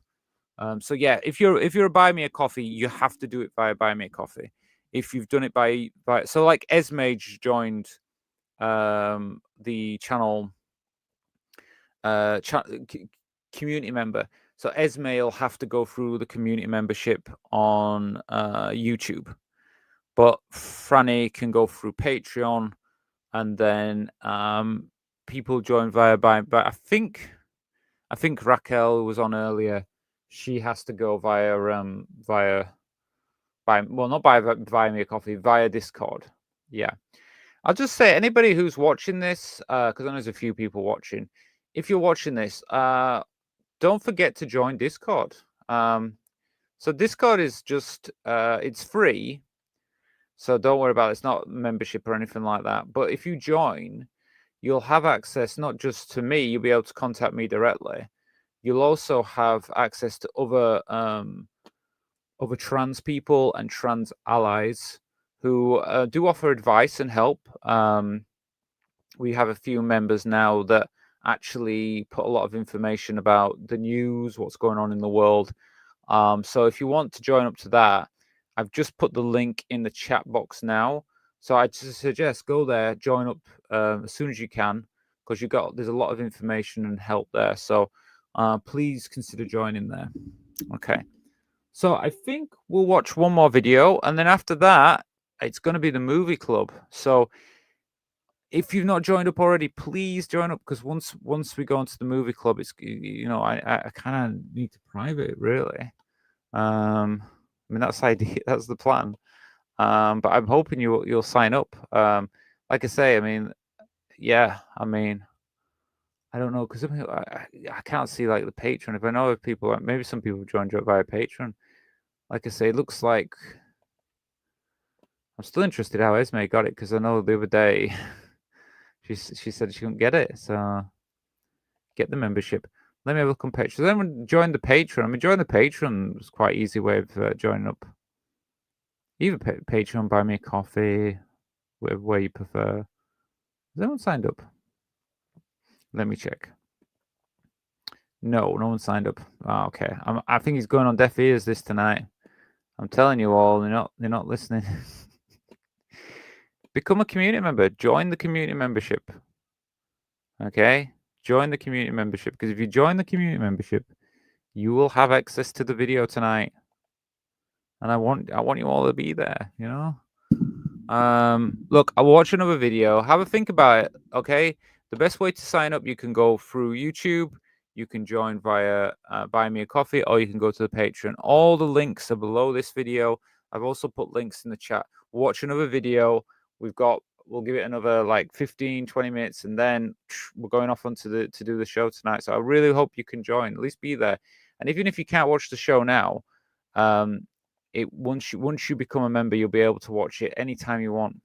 So yeah, if you're a Buy Me a Coffee, you have to do it via Buy Me a Coffee. If you've done it by so like Esme joined the channel community member. So Esme will have to go through the community membership on YouTube, but Franny can go through Patreon, and then people join via But I think Raquel was on earlier. She has to go via not Buy Me a Coffee, via Discord. Yeah, I'll just say, anybody who's watching this, because I know there's a few people watching. If you're watching this, don't forget to join Discord. So Discord is just it's free, so don't worry about it. It's not membership or anything like that. But if you join, you'll have access not just to me. You'll be able to contact me directly. You'll also have access to other trans people and trans allies who do offer advice and help. We have a few members now that actually put a lot of information about the news, what's going on in the world. So if you want to join up to that, I've just put the link in the chat box now. So I just suggest go there, join up as soon as you can, because there's a lot of information and help there. So please consider joining there. Okay. So I think we'll watch one more video, and then after that, it's going to be the movie club. So if you've not joined up already, please join up, because once we go into the movie club, it's I kind of need to private it, really. I mean, that's the plan. But I'm hoping you'll sign up. Like I say, I mean, yeah, I mean, I don't know, because I can't see like the Patreon. If I know if people, maybe some people joined up via Patreon. Like I say, it looks like I'm still interested how Esme got it, because I know the other day she said she couldn't get it. So get the membership. Let me have a look on Patreon. Then join the Patreon. I mean, join the Patreon is quite easy way of joining up. Either Patreon, buy me a coffee, whatever way you prefer. Has anyone signed up? Let me check. No one signed up. Oh, okay. I think he's going on deaf ears this tonight. I'm telling you all, they're not listening. Become a community member. Join the community membership. Okay? Join the community membership. Because if you join the community membership, you will have access to the video tonight. And I want you all to be there, Look, I'll watch another video. Have a think about it, okay? The best way to sign up, you can go through YouTube. You can join via Buy Me a Coffee, or you can go to the Patreon. All the links are below this video. I've also put links in the chat. Watch another video. We'll give it another like 15, 20 minutes, and then we're going off to do the show tonight. So I really hope you can join. At least be there. And even if you can't watch the show now, once you become a member, you'll be able to watch it anytime you want.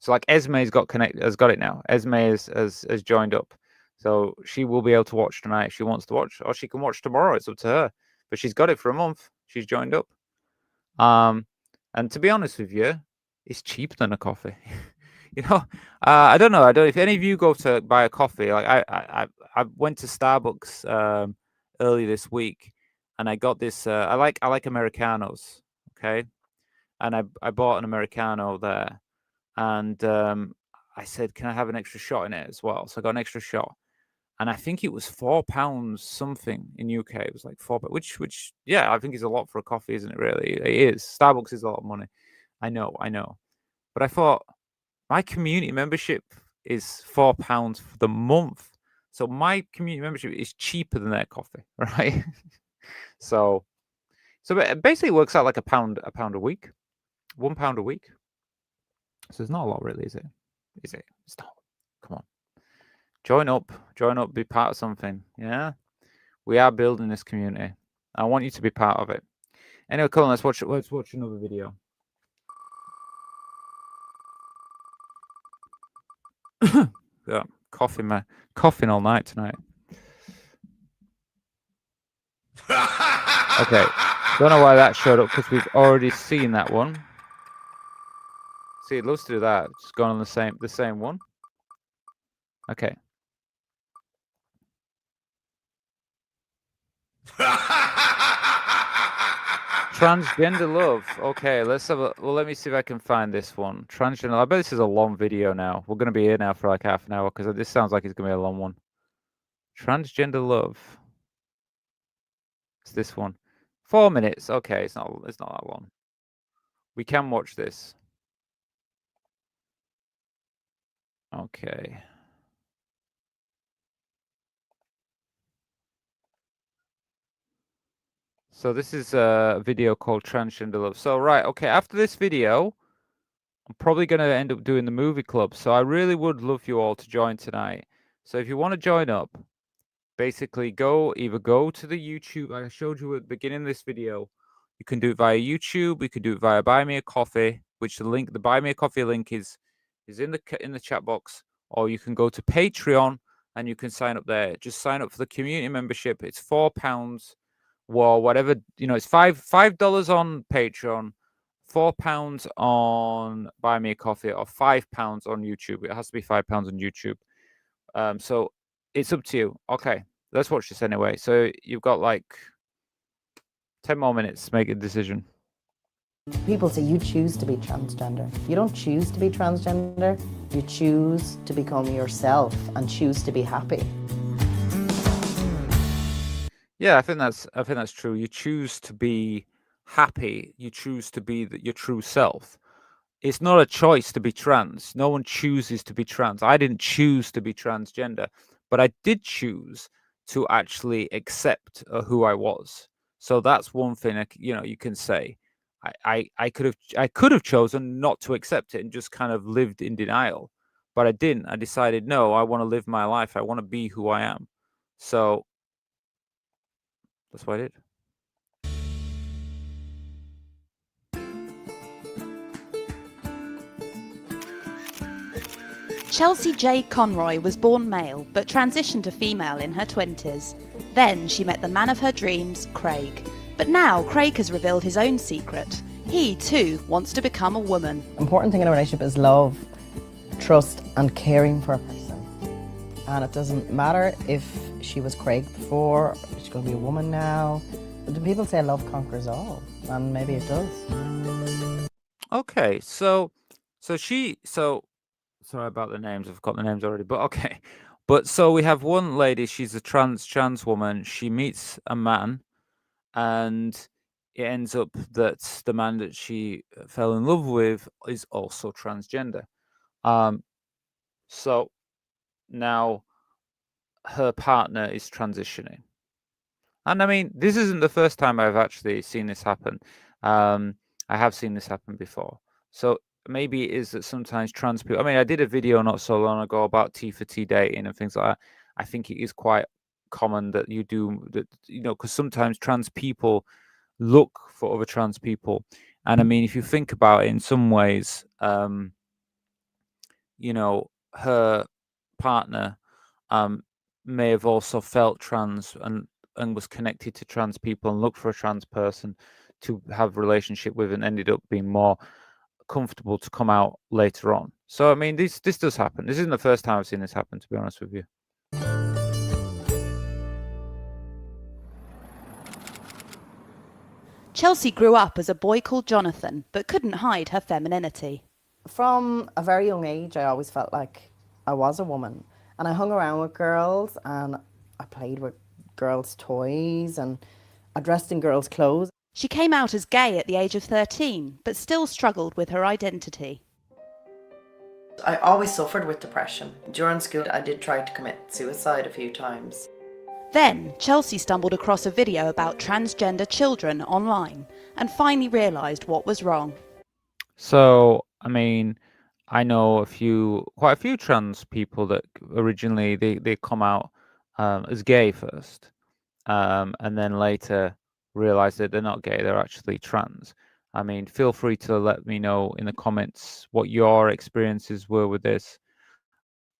So like Esme's has got it now. Esme has joined up. So she will be able to watch tonight if she wants to watch, or she can watch tomorrow. It's up to her. But she's got it for a month. She's joined up. And to be honest with you, it's cheaper than a coffee. I don't know. If any of you go to buy a coffee, like I went to Starbucks early this week, and I got this. I like Americanos. Okay, and I bought an Americano there, and I said, "Can I have an extra shot in it as well?" So I got an extra shot. And I think it was £4 something in UK. It was like £4, which yeah, I think is a lot for a coffee, isn't it? Really, it is. Starbucks is a lot of money. I know. But I thought my community membership is £4 for the month, so my community membership is cheaper than their coffee, right? so it basically works out like a pound a week, £1 a week. So it's not a lot, really, is it? Is it? It's not. Come on. Join up, be part of something. Yeah, we are building this community. I want you to be part of it. Anyway, Colin, let's watch another video. Yeah, coughing all night tonight. Okay, don't know why that showed up, because we've already seen that one. See, it loves to do that. Just going on the same one. Okay. Transgender love. Okay, let's have a. Well, let me see if I can find this one. Transgender. I bet this is a long video now. We're gonna be here now for like half an hour, because this sounds like it's gonna be a long one. Transgender love. It's this one. 4 minutes. Okay, it's not that long. We can watch this. Okay. So this is a video called Transgender Love. So right, okay, after this video, I'm probably going to end up doing the movie club. So I really would love you all to join tonight. So if you want to join up, basically either go to the YouTube. I showed you at the beginning of this video. You can do it via YouTube. You can do it via Buy Me a Coffee, which the Buy Me a Coffee link is in the chat box. Or you can go to Patreon and you can sign up there. Just sign up for the community membership. It's £4. Well, whatever, it's $5 on Patreon, £4 on Buy Me a Coffee, or £5 on YouTube. It has to be £5 on YouTube. So it's up to you. Okay, let's watch this anyway. So you've got like 10 more minutes to make a decision. People say you choose to be transgender. You don't choose to be transgender. You choose to become yourself and choose to be happy. Yeah, I think that's true. You choose to be happy. You choose to be your true self. It's not a choice to be trans. No one chooses to be trans. I didn't choose to be transgender, but I did choose to actually accept who I was. So that's one thing you can say. I could have chosen not to accept it and just kind of lived in denial, but I didn't. I decided, no, I want to live my life. I want to be who I am. So that's what I did. Chelsea J. Conroy was born male but transitioned to female in her 20s. Then she met the man of her dreams, Craig. But now Craig has revealed his own secret. He, too, wants to become a woman. Important thing in a relationship is love, trust and caring for a person. And it doesn't matter if she was Craig before, she's going to be a woman now. But people say love conquers all, and maybe it does. Okay, so sorry about the names. I've got the names already, but okay. But so we have one lady. She's a trans woman. She meets a man, and it ends up that the man that she fell in love with is also transgender. So now her partner is transitioning. And I mean, this isn't the first time I've actually seen this happen. I have seen this happen before. So maybe it is that sometimes trans people, I mean, I did a video not so long ago about T for T dating and things like that. I think it is quite common that you do that, because sometimes trans people look for other trans people. And I mean, if you think about it in some ways, her partner may have also felt trans and was connected to trans people and looked for a trans person to have a relationship with and ended up being more comfortable to come out later on. So I mean, this does happen. This isn't the first time I've seen this happen, to be honest with you. Chelsea grew up as a boy called Jonathan, but couldn't hide her femininity. From a very young age, I always felt like I was a woman. And I hung around with girls and I played with girls' toys and I dressed in girls' clothes. She came out as gay at the age of 13, but still struggled with her identity. I always suffered with depression. During school, I did try to commit suicide a few times. Then, Chelsea stumbled across a video about transgender children online and finally realised what was wrong. So, I mean, I know quite a few trans people that originally they come out as gay first, and then later realize that they're not gay, they're actually trans. I mean, feel free to let me know in the comments what your experiences were with this.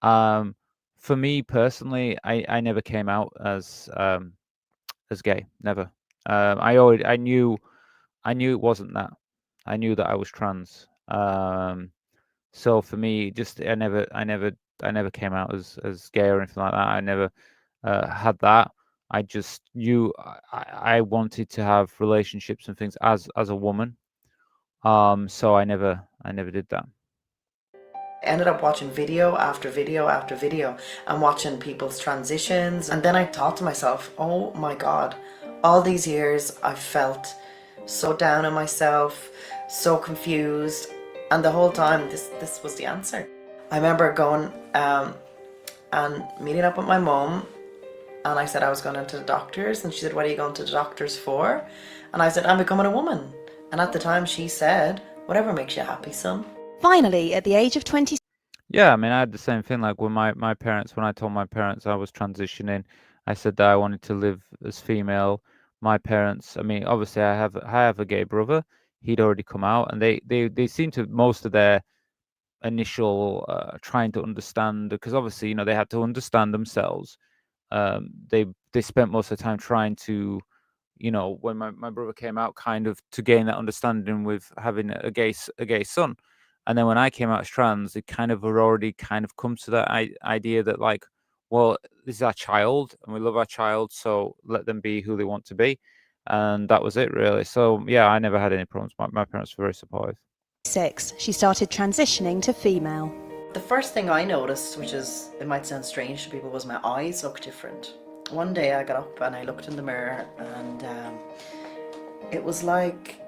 For me personally, I never came out as gay, never. I knew it wasn't that. I knew that I was trans. So for me, just I never came out as gay or anything like that. I never had that. I just knew I wanted to have relationships and things as a woman. So I never did that. I ended up watching video after video after video and watching people's transitions. And then I thought to myself, oh my God, all these years I've felt so down on myself, so confused. And the whole time this was the answer. I remember going and meeting up with my mum, and I said I was going into the doctors, and she said, what are you going to the doctors for? And I said, I'm becoming a woman. And at the time she said, whatever makes you happy, son. Finally, at the age of 20. Yeah, I mean, I had the same thing. Like when my parents, when I told my parents I was transitioning, I said that I wanted to live as female. My parents, I mean, obviously I have a gay brother. He'd already come out, and they seem to, most of their initial trying to understand, because obviously they had to understand themselves. They spent most of the time trying to, when my brother came out, kind of to gain that understanding with having a gay son. And then when I came out as trans, it kind of had already kind of come to that idea that, like, well, this is our child and we love our child, so let them be who they want to be. And that was it, really. So yeah, I never had any problems. My parents were very supportive. 6, she started transitioning to female. The first thing I noticed, which is, it might sound strange to people, was my eyes look different. One day I got up and I looked in the mirror, and it was like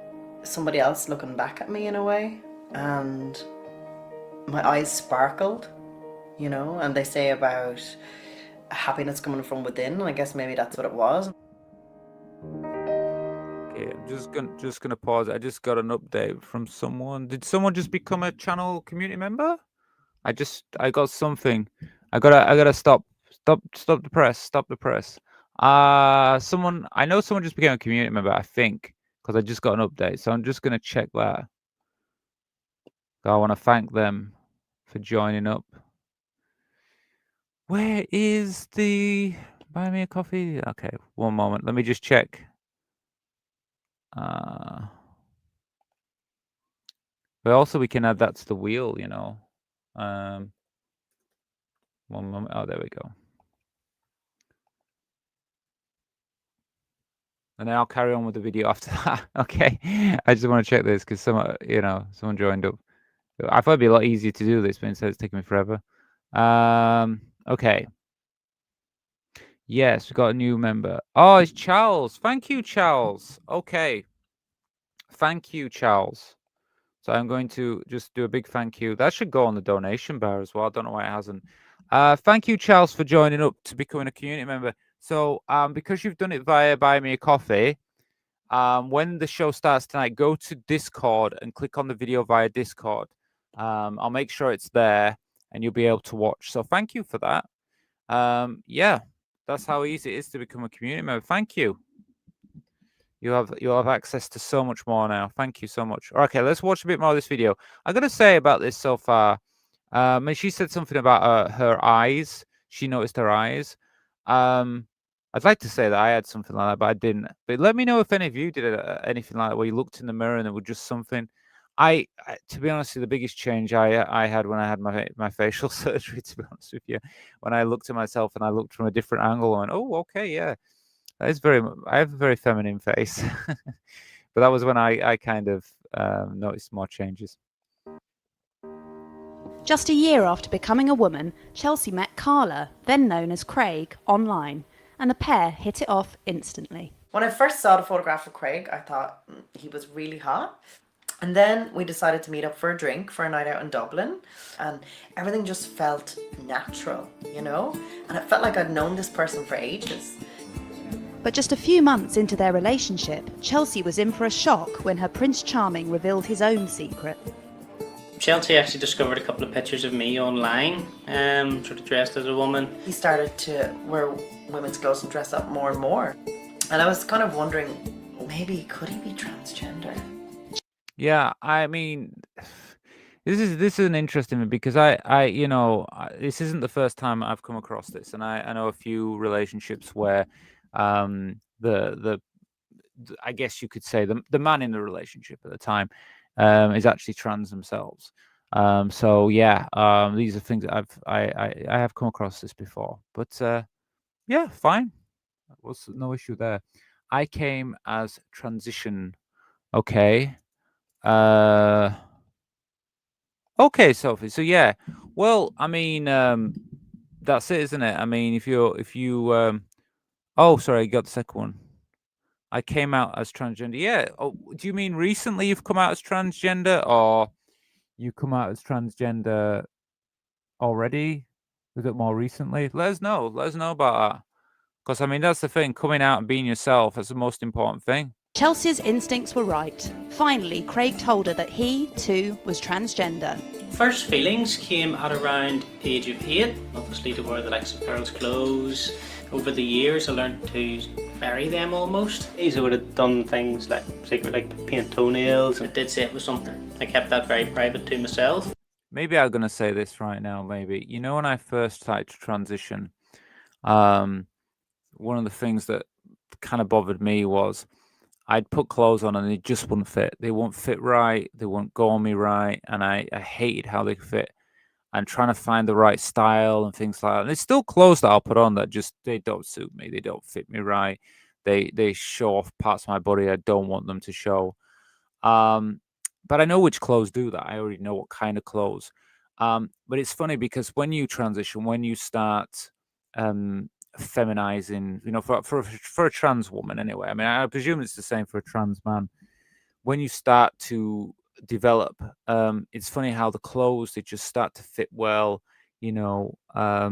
somebody else looking back at me in a way, and my eyes sparkled, and they say about happiness coming from within, and I guess maybe that's what it was. Okay, I'm just gonna pause. I just got an update from someone. Did someone just become a channel community member? I got something. I gotta stop the press. Stop the press. I know someone just became a community member, I think, because I just got an update. So I'm just gonna check that. I want to thank them for joining up. Where is the buy me a coffee? Okay, one moment. Let me just check. But also we can add that to the wheel, you know. One moment. Oh, there we go. And then I'll carry on with the video after that. Okay. I just want to check this because someone joined up. I thought it'd be a lot easier to do this, but instead it's taking me forever. Okay. Yes, we got a new member. Oh, it's Charles. Thank you, Charles. Okay. Thank you, Charles. So I'm going to just do a big thank you. That should go on the donation bar as well. I don't know why it hasn't. Thank you, Charles, for joining up to becoming a community member. So because you've done it via Buy Me a Coffee, when the show starts tonight, go to Discord and click on the video via Discord. I'll make sure it's there and you'll be able to watch. So thank you for that. Yeah, that's how easy it is to become a community member. Thank you. You'll have access to so much more now. Thank you so much. Okay, let's watch a bit more of this video. I'm gonna say about this so far. And she said something about her eyes. She noticed her eyes. I'd like to say that I had something like that, but I didn't. But let me know if any of you did anything like that, where you looked in the mirror and it was just something. I to be honest, the biggest change I had when I had my facial surgery. To be honest with you, when I looked at myself and I looked from a different angle, I went, "Oh, okay, yeah." I have a very feminine face, but that was when I kind of noticed more changes. Just a year after becoming a woman, Chelsea met Carla, then known as Craig, online, and the pair hit it off instantly. When I first saw the photograph of Craig, I thought he was really hot. And then we decided to meet up for a drink for a night out in Dublin, and everything just felt natural, you know? And it felt like I'd known this person for ages. But just a few months into their relationship, Chelsea was in for a shock when her Prince Charming revealed his own secret. Chelsea actually discovered a couple of pictures of me online, sort of dressed as a woman. He started to wear women's clothes and dress up more and more. And I was kind of wondering, maybe could he be transgender? Yeah, I mean, this is an interesting one because this isn't the first time I've come across this, and I know a few relationships where the I guess you could say the man in the relationship at the time is actually trans themselves. So yeah, these are things that I have come across this before, but yeah, fine. There was no issue there. I came as transition. Okay. Okay, Sophie. So yeah. Well, I mean, that's it, isn't it? I mean, if you oh, sorry, I got the second one. I came out as transgender. Yeah. Oh, do you mean recently you've come out as transgender, or you come out as transgender already? A bit more recently? Let us know. Let us know about that. Because I mean, that's the thing. Coming out and being yourself is the most important thing. Chelsea's instincts were right. Finally, Craig told her that he, too, was transgender. First feelings came at around the age of 8, obviously to wear the likes of girls' clothes. Over the years I learned to vary them almost. I would have done things like paint toenails. I did say it was something. I kept that very private to myself. Maybe I'm gonna say this right now, maybe. You know, when I first started to transition, one of the things that kind of bothered me was I'd put clothes on and they just wouldn't fit. They wouldn't fit right. They wouldn't go on me right. And I hated how they fit. And trying to find the right style and things like that. And there's still clothes that I'll put on that just, they don't suit me. They don't fit me right. They show off parts of my body I don't want them to show. But I know which clothes do that. I already know what kind of clothes. But it's funny because when you transition, when you start feminizing, you know, for a trans woman anyway. I mean, I presume it's the same for a trans man. When you start to develop, it's funny how the clothes, they just start to fit well, you know. I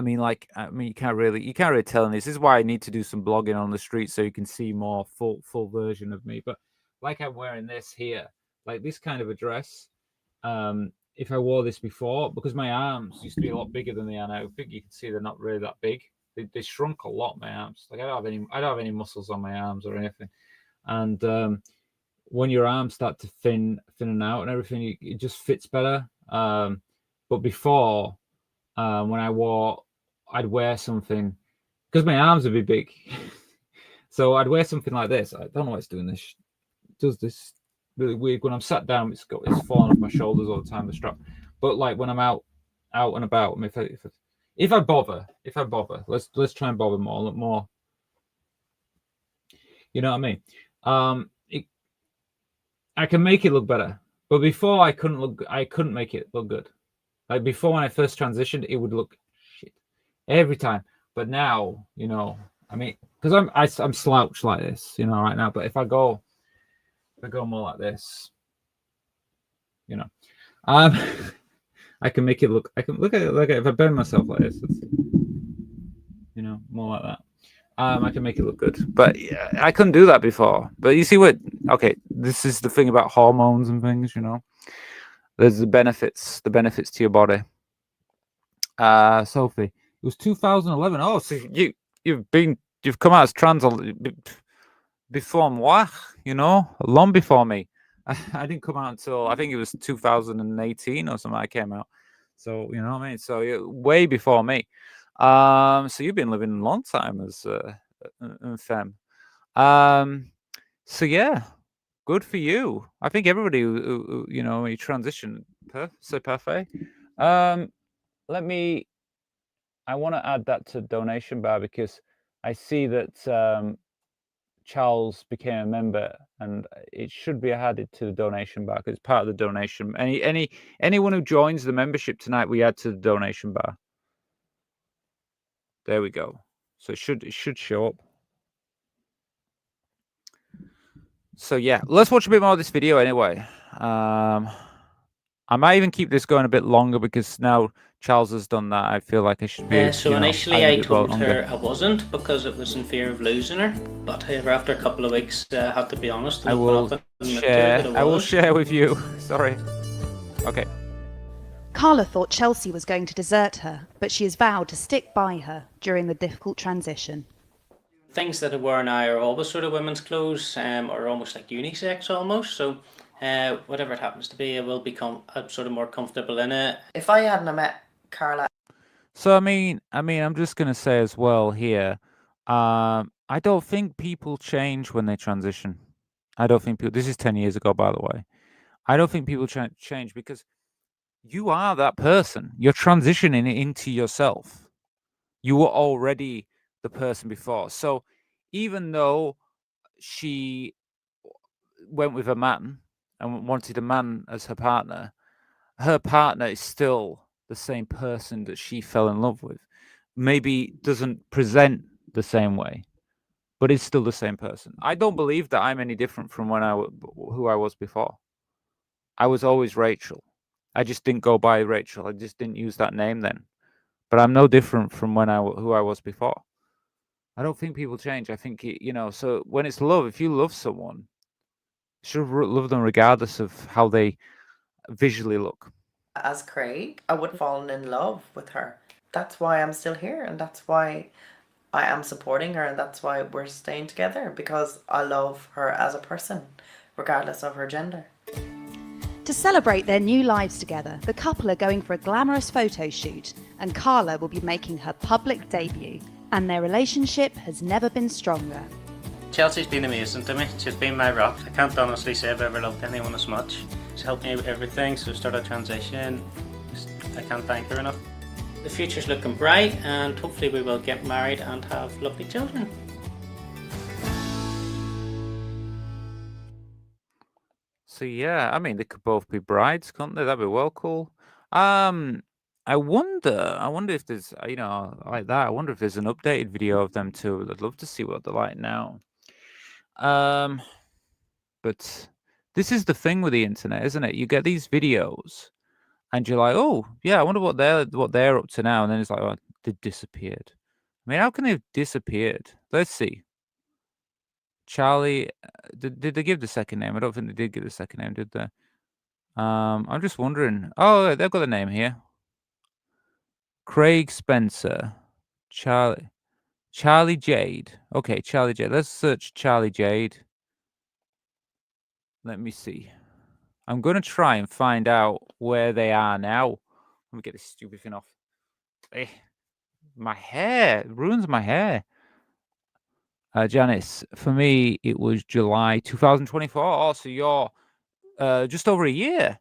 mean, you can't really tell. And this is why I need to do some blogging on the street so you can see more full version of me. But like I'm wearing this here, like this kind of a dress. If I wore this before, because my arms used to be a lot bigger than they are now. I think you can see they're not really that big. They shrunk a lot, my arms. Like I don't have any muscles on my arms or anything. And when your arms start to thin out and everything, it just fits better. But before, when I'd wear something because my arms would be big. So I'd wear something like this. I don't know why it's doing this. It does this really weird. When I'm sat down, it's falling off my shoulders all the time, the strap. But like when I'm out and about, I mean, if I bother, let's try and bother more, look more. You know what I mean? I can make it look better, but before I couldn't make it look good. Like before, when I first transitioned, it would look shit every time. But now, you know, I mean, because I'm slouched like this, you know, right now. But if I go more like this, you know, I can make it look. I can look at it like if I bend myself like this, you know, more like that. I can make it look good, but yeah, I couldn't do that before. But you see what? Okay, this is the thing about hormones and things. You know, there's the benefits to your body. Sophie, it was 2011. Oh, so you've come out as trans before moi, you know, long before me. I didn't come out until I think it was 2018 or something. I came out, so you know what I mean. So you're way before me. So you've been living a long time as femme. So yeah, good for you. I think everybody who you know, you transition, c'est parfait. I want to add that to donation bar because I see that Charles became a member, and it should be added to the donation bar because it's part of the donation. Anyone who joins the membership tonight, we add to the donation bar. There we go. So it should show up. So yeah, let's watch a bit more of this video anyway. I might even keep this going a bit longer because now Charles has done that. I feel like I should be. So initially I told her I wasn't because it was in fear of losing her. But however, after a couple of weeks, I have to be honest. I will share with you. Sorry. Okay. Carla thought Chelsea was going to desert her, but she has vowed to stick by her during the difficult transition. Things that I wear now are always sort of women's clothes, or almost like unisex almost. So whatever it happens to be, I will become sort of more comfortable in it. If I hadn't met Carla. So I mean, I'm just gonna say as well here. I don't think people change when they transition. I don't think people. This is 10 years ago, by the way. I don't think people change because you are that person. You're transitioning into yourself. You were already the person before. So even though she went with a man and wanted a man as her partner is still the same person that she fell in love with. Maybe doesn't present the same way, but it's still the same person. I don't believe that I'm any different from who I was before. I was always Rachel. I just didn't go by Rachel. I just didn't use that name then. But I'm no different from who I was before. I don't think people change. I think, you know, so when it's love, if you love someone, you should love them regardless of how they visually look. As Craig, I would have fallen in love with her. That's why I'm still here, and that's why I am supporting her, and that's why we're staying together, because I love her as a person, regardless of her gender. To celebrate their new lives together, the couple are going for a glamorous photo shoot, and Carla will be making her public debut, and their relationship has never been stronger. Chelsea's been amazing to me. She's been my rock. I can't honestly say I've ever loved anyone as much. She's helped me with everything, so start a transition. I can't thank her enough. The future's looking bright, and hopefully we will get married and have lovely children. So yeah, I mean, they could both be brides, can't they? That'd be well cool. I wonder if there's, you know, like that. I wonder if there's an updated video of them too. I'd love to see what they're like now. But this is the thing with the internet, isn't it? You get these videos, and you're like, oh yeah, I wonder what they're up to now. And then it's like, oh, they disappeared. I mean, how can they have disappeared? Let's see. Charlie, did they give the second name? I don't think they did give the second name, did they? I'm just wondering. Oh, they've got the name here. Craig Spencer, Charlie Jade. Okay, Charlie Jade. Let's search Charlie Jade. Let me see. I'm going to try and find out where they are now. Let me get this stupid thing off. my hair ruins my hair. Janice, for me, it was July 2024. Oh, so you're just over a year.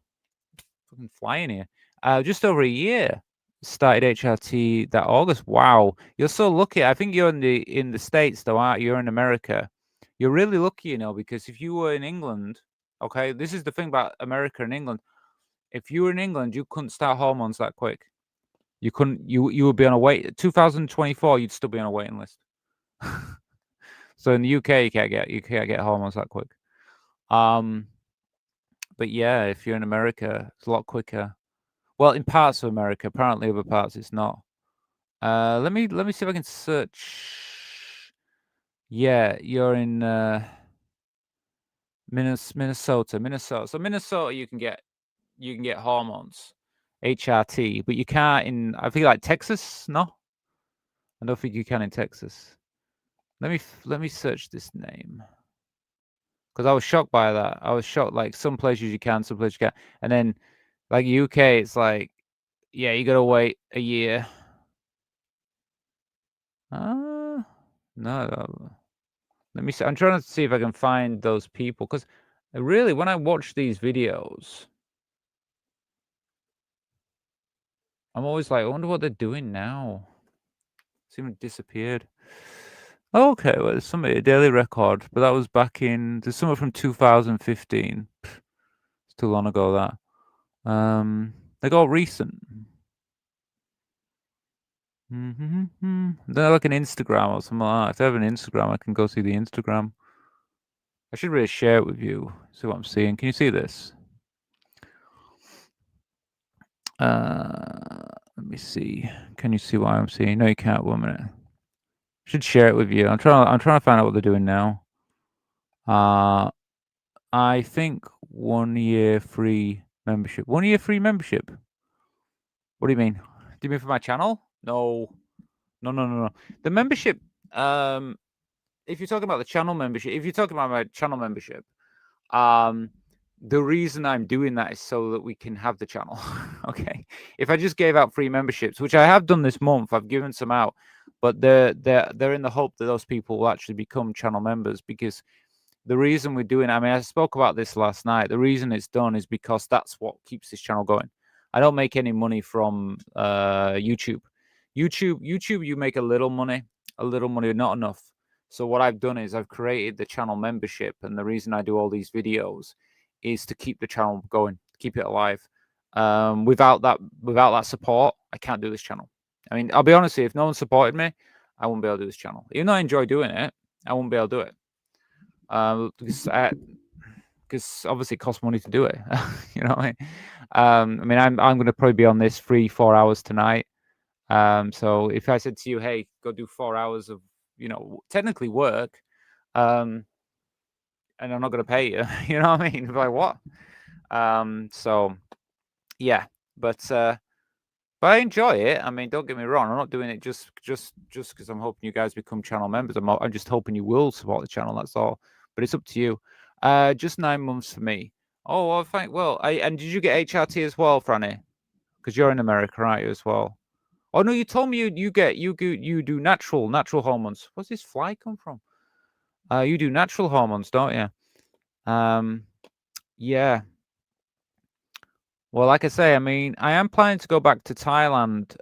Fucking flying here. Just over a year. Started HRT that August. Wow, you're so lucky. I think you're in the States though, aren't you? You're in America. You're really lucky, you know, because if you were in England, okay, this is the thing about America and England. If you were in England, you couldn't start hormones that quick. You couldn't. You would be on a wait. 2024, you'd still be on a waiting list. So in the UK, you can't get hormones that quick. But yeah, if you're in America, it's a lot quicker. Well, in parts of America, apparently other parts it's not. Let me see if I can search. Yeah, you're in Minnesota. So Minnesota, you can get hormones, HRT, but you can't in. I think like Texas. No, I don't think you can in Texas. Let me search this name. Because I was shocked by that. I was shocked. Like some places you can, some places you can't. And then, like UK, it's like, yeah, you gotta wait a year. No. Let me see. I'm trying to see if I can find those people. Because really, when I watch these videos, I'm always like, I wonder what they're doing now. Seem disappeared. Okay, well, there's somebody, a daily record, but that was back in. There's something from 2015. It's too long ago that. They got recent. They're like an Instagram or something like that. If they have an Instagram, I can go see the Instagram. I should really share it with you. See what I'm seeing. Can you see this? Let me see. Can you see what I'm seeing? No, you can't. 1 minute. I should share it with you. I'm trying to find out what they're doing now. I think 1 year free membership. 1 year free membership. What do you mean? Do you mean for my channel? No. The membership. If you're talking about the channel membership, if you're talking about my channel membership, the reason I'm doing that is so that we can have the channel. Okay. If I just gave out free memberships, which I have done this month, I've given some out, but they're in the hope that those people will actually become channel members, because the reason we're doing, I mean, I spoke about this last night. The reason it's done is because that's what keeps this channel going. I don't make any money from YouTube. YouTube, you make a little money, not enough. So what I've done is I've created the channel membership, and the reason I do all these videos is to keep the channel going, keep it alive. Without that support, I can't do this channel. I mean, I'll be honest with you, if no one supported me, I wouldn't be able to do this channel. Even though I enjoy doing it, I wouldn't be able to do it. Because obviously it costs money to do it. You know what I mean? I'm going to probably be on this 3-4 hours tonight. So if I said to you, hey, go do 4 hours of, technically work, and I'm not going to pay you, you know what I mean? Like what? So yeah, but I enjoy it. I mean, don't get me wrong. I'm not doing it just because I'm hoping you guys become channel members. I'm just hoping you will support the channel. That's all. But it's up to you. Just 9 months for me. Oh, well, and did you get HRT as well, Franny? Because you're in America, aren't you, as well? Oh no, you told me you do natural hormones. Where's this fly come from? You do natural hormones, don't you? Yeah. Well, like I say, I mean, I am planning to go back to Thailand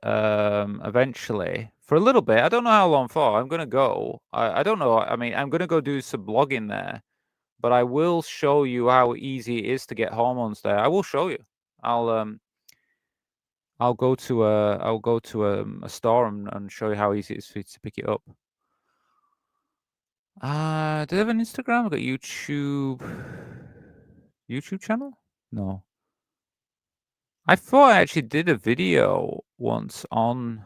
eventually for a little bit. I don't know how long for. I'm gonna go. I don't know. I mean, I'm gonna go do some blogging there, but I will show you how easy it is to get hormones there. I will show you. I'll go to a store and show you how easy it is for you to pick it up. Do they have an Instagram? I've got YouTube channel? No. I thought I actually did a video once on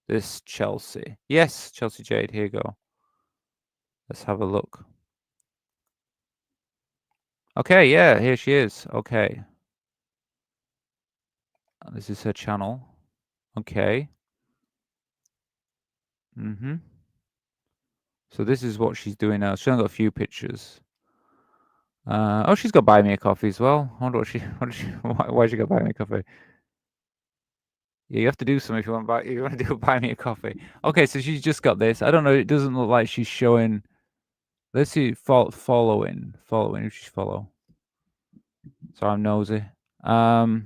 this Chelsea. Yes, Chelsea Jade, here you go. Let's have a look. Okay, yeah, here she is. Okay. This is her channel. Okay. So this is what she's doing now. She's only got a few pictures. Oh, she's got to buy me a coffee as well. I wonder why she got to buy me a coffee. Yeah, you have to do something if you want to buy me a coffee. Okay, so she's just got this. I don't know. It doesn't look like she's showing. Let's see. Following. Who she's follow? So I'm nosy. Oh,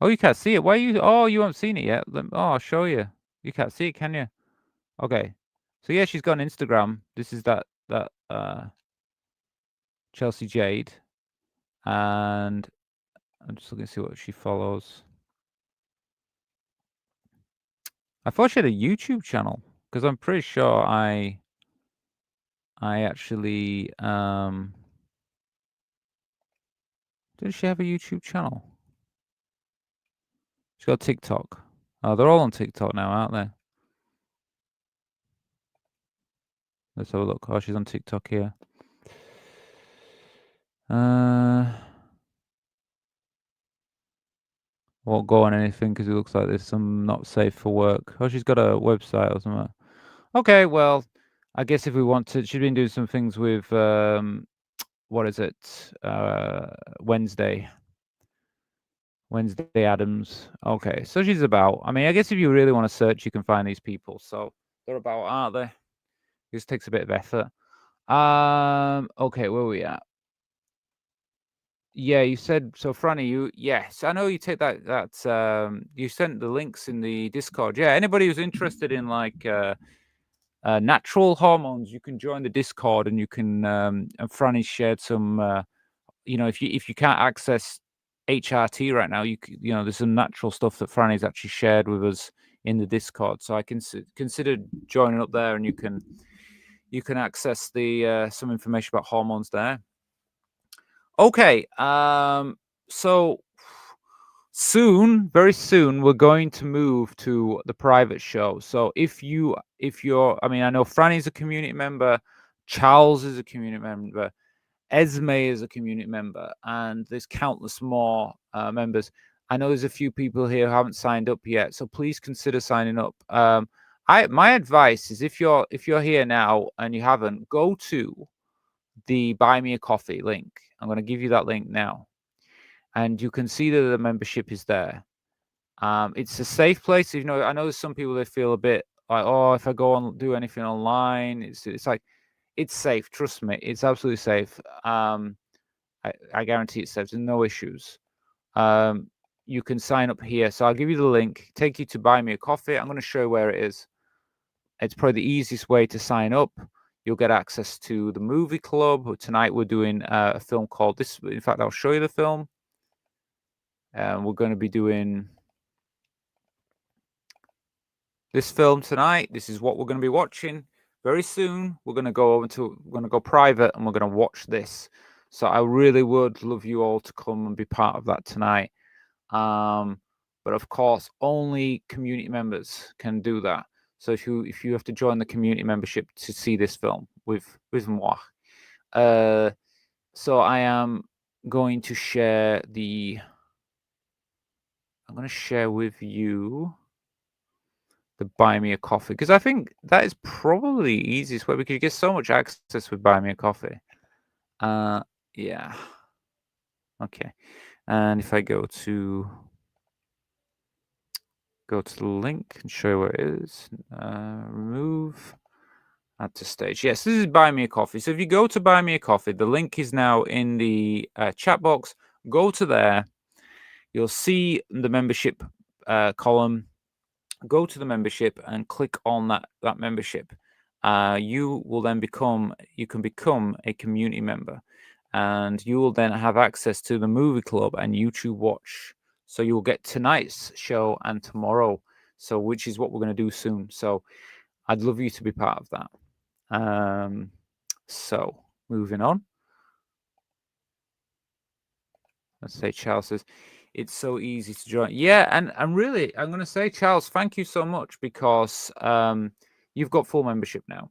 you can't see it. Why you? Oh, you haven't seen it yet. I'll show you. You can't see it, can you? Okay. So yeah, she's got an Instagram. This is that Chelsea Jade, and I'm just looking to see what she follows. I thought she had a YouTube channel because I'm pretty sure I actually did she have a YouTube channel? She's got TikTok. Oh, they're all on TikTok now, aren't they? Let's have a look. Oh, she's on TikTok here. Won't go on anything because it looks like there's some not safe for work. Oh, she's got a website or something. Okay, well, I guess if we want to, she's been doing some things with what is it? Wednesday Adams. Okay, so she's about. I mean, I guess if you really want to search, you can find these people. So they're about, aren't they? This takes a bit of effort. Okay, where are we at? Yeah, you said so, Franny. Yes, I know you take that. You sent the links in the Discord. Yeah, anybody who's interested in like natural hormones, you can join the Discord, and you can. And Franny shared some. If you can't access HRT right now, there's some natural stuff that Franny's actually shared with us in the Discord. So I can consider joining up there, and you can access the some information about hormones there. Okay, so soon, very soon, we're going to move to the private show. So if you're, I mean, I know Franny's a community member, Charles is a community member, Esme is a community member, and there's countless more members. I know there's a few people here who haven't signed up yet, so please consider signing up. My advice is if you're here now and you haven't, go to the Buy Me a Coffee link. I'm going to give you that link now, and you can see that the membership is there. It's a safe place. I know there's some people that feel a bit like, oh, if I go on do anything online, it's like, it's safe. Trust me, it's absolutely safe. I guarantee it's safe. There's no issues. You can sign up here. So I'll give you the link, take you to Buy Me a Coffee. I'm going to show you where it is. It's probably the easiest way to sign up. You'll get access to the movie club. Tonight we're doing a film called this. In fact, I'll show you the film. We're going to be doing this film tonight. This is what we're going to be watching. Very soon, we're going to go private, and we're going to watch this. So I really would love you all to come and be part of that tonight. But of course, only community members can do that. So if you have to join the community membership to see this film with moi, so I am going to share I'm going to share with you the Buy Me a Coffee, because I think that is probably the easiest way, because you get so much access with Buy Me a Coffee. Yeah. Okay. And if I go to the link and show you where it is, remove, add to stage. Yes, this is Buy Me a Coffee. So if you go to Buy Me a Coffee, the link is now in the chat box. Go to there. You'll see the membership column. Go to the membership and click on that membership. You can become a community member, and you will then have access to the movie club and YouTube Watch. So you will get tonight's show and tomorrow, which is what we're going to do soon. So I'd love you to be part of that. So moving on. Let's say Charles says, it's so easy to join. Yeah, and really, I'm going to say, Charles, thank you so much, because you've got full membership now.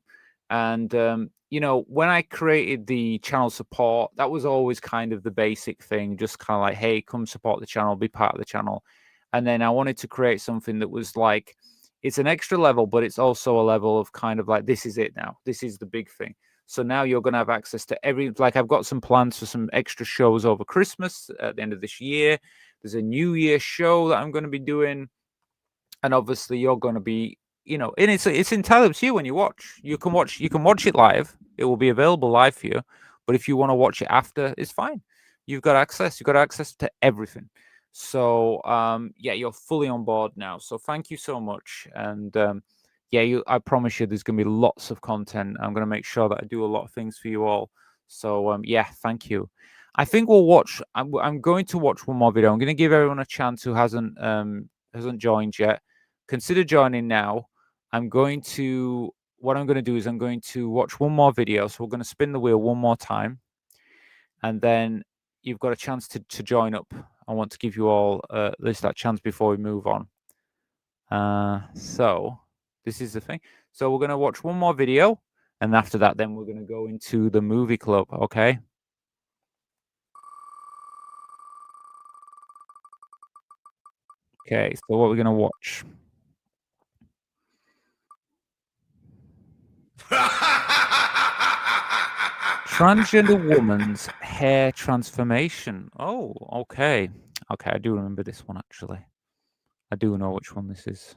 And, when I created the channel support, that was always kind of the basic thing, just kind of like, hey, come support the channel, be part of the channel. And then I wanted to create something that was like, it's an extra level, but it's also a level of kind of like, this is it now. This is the big thing. So now you're going to have access to like I've got some plans for some extra shows over Christmas at the end of this year. There's a New Year show that I'm going to be doing. And obviously you're going to be, and it's entirely up to you when you watch. You can watch it live. It will be available live for you. But if you want to watch it after, it's fine. You've got access to everything. So yeah, you're fully on board now. So thank you so much. And I promise you there's going to be lots of content. I'm going to make sure that I do a lot of things for you all. So yeah, thank you. I think we'll watch. I'm going to watch one more video. I'm going to give everyone a chance who hasn't joined yet. Consider joining now. What I'm going to do is I'm going to watch one more video. So we're going to spin the wheel one more time, and then you've got a chance to join up. I want to give you all at least that chance before we move on. So this is the thing. So we're going to watch one more video, and after that, then we're going to go into the movie club. Okay. Okay. So what we're going to watch. Transgender woman's hair transformation. Oh, okay. Okay, I do remember this one, actually. I do know which one this is.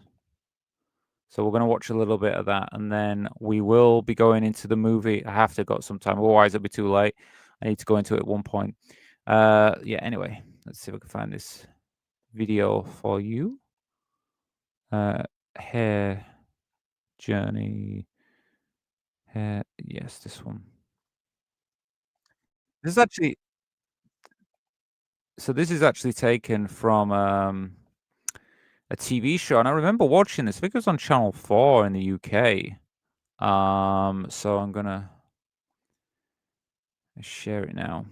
So we're going to watch a little bit of that, and then we will be going into the movie. I have to go some time, otherwise it'll be too late. I need to go into it at one point. Yeah, anyway, let's see if I can find this video for you. Hair journey. Hair, yes, this one. This is actually taken from a TV show, and I remember watching this. I think it was on Channel 4 in the UK. So I'm gonna share it now.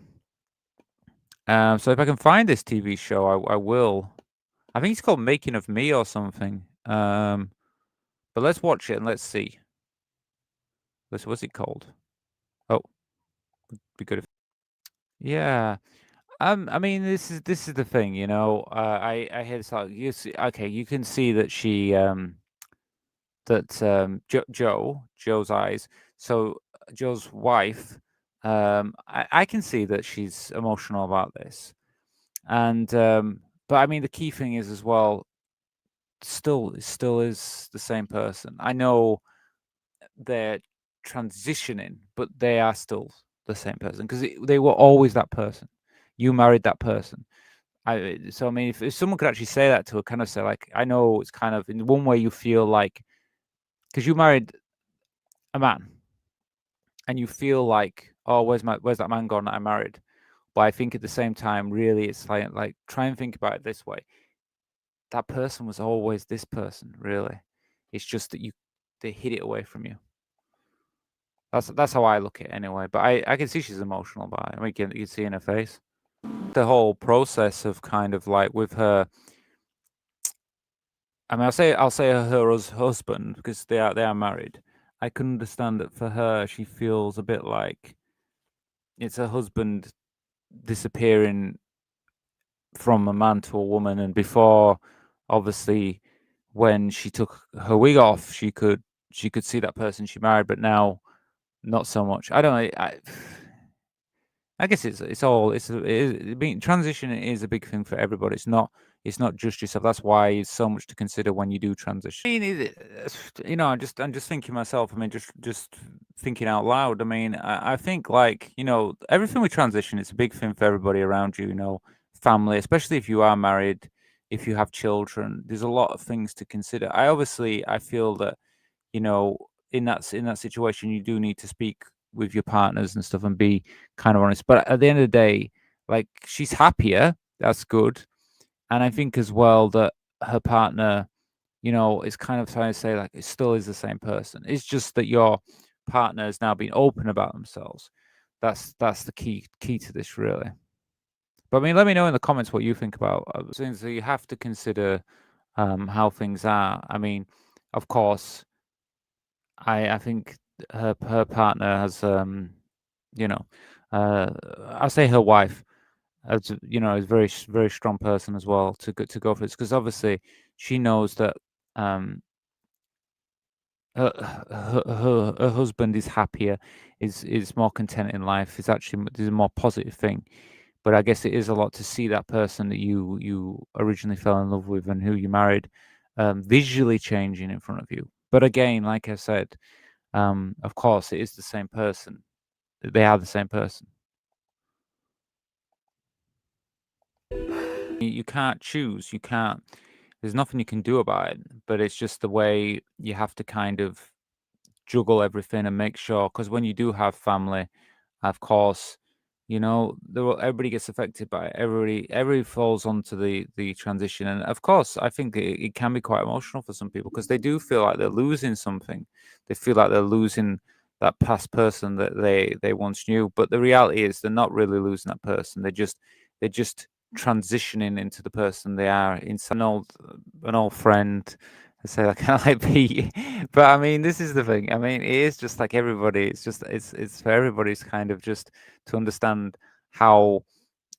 So if I can find this TV show, I will. I think it's called Making of Me or something. But let's watch it and let's see. What's it called? Oh, would be good if. Yeah. I mean, this is the thing, I hear this like you can see that she Joe's eyes. So Joe's wife, I can see that she's emotional about this, and but I mean the key thing is as well. Still is the same person. I know they're transitioning, but they are still the same person because they were always that person. You married that person. So I mean, if someone could actually say that to her, kind of say like, I know it's kind of in one way you feel like, because you married a man, and you feel like, oh, where's that man gone that I married? But I think at the same time, really, it's like try and think about it this way. That person was always this person, really. It's just that they hid it away from you. That's how I look at it anyway. But I can see she's emotional about it. I mean, you can see in her face. The whole process of kind of like with her. I mean, I'll say her husband because they are married. I can understand that for her, she feels a bit like it's her husband disappearing from a man to a woman, and before, obviously, when she took her wig off, she could see that person she married, but now, not so much. I don't know. I guess transition is a big thing for everybody. It's not just yourself. That's why it's so much to consider when you do transition. I mean, I'm just thinking myself. I mean, just thinking out loud. I mean, I think like everything with transition is a big thing for everybody around you. Family, especially if you are married, if you have children. There's a lot of things to consider. I feel that in that situation, you do need to speak with your partners and stuff and be kind of honest. But at the end of the day, like she's happier. That's good. And I think as well that her partner, is kind of trying to say like it still is the same person. It's just that your partner has now been open about themselves. That's the key to this, really. But I mean, let me know in the comments what you think about things. So you have to consider how things are. I mean, of course, I think her partner has I'll say her wife as is a very very strong person as well to go for this, because obviously she knows that her husband is happier, is more content in life, is actually is a more positive thing. But I guess it is a lot to see that person that you originally fell in love with and who you married visually changing in front of you. But again, like I said, of course, it is the same person. They are the same person. You can't choose. You can't. There's nothing you can do about it. But it's just the way you have to kind of juggle everything and make sure. Because when you do have family, of course, everybody gets affected by it. Everybody falls onto the transition, and of course, I think it can be quite emotional for some people because they do feel like they're losing something. They feel like they're losing that past person that they once knew. But the reality is, they're not really losing that person. They're just transitioning into the person they are. Inside an old friend. I say that kind of like Pete, but I mean, this is the thing. I mean, it is just like everybody. It's for everybody's kind of just to understand how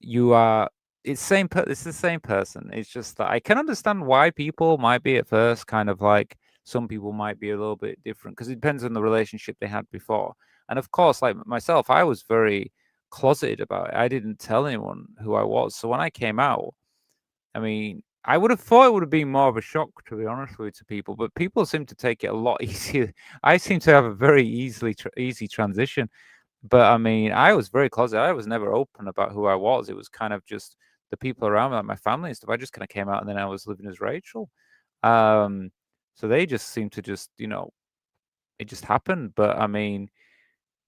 you are. It's the same person. It's just that I can understand why people might be at first kind of like some people might be a little bit different because it depends on the relationship they had before. And of course, like myself, I was very closeted about it. I didn't tell anyone who I was. So when I came out, I mean, I would have thought it would have been more of a shock, to be honest with you, to people, but people seem to take it a lot easier. I seem to have a very easy transition. But I mean, I was very closeted. I was never open about who I was. It was kind of just the people around me, like my family and stuff. I just kind of came out and then I was living as Rachel. Um, so they just seemed to just, it just happened. But I mean,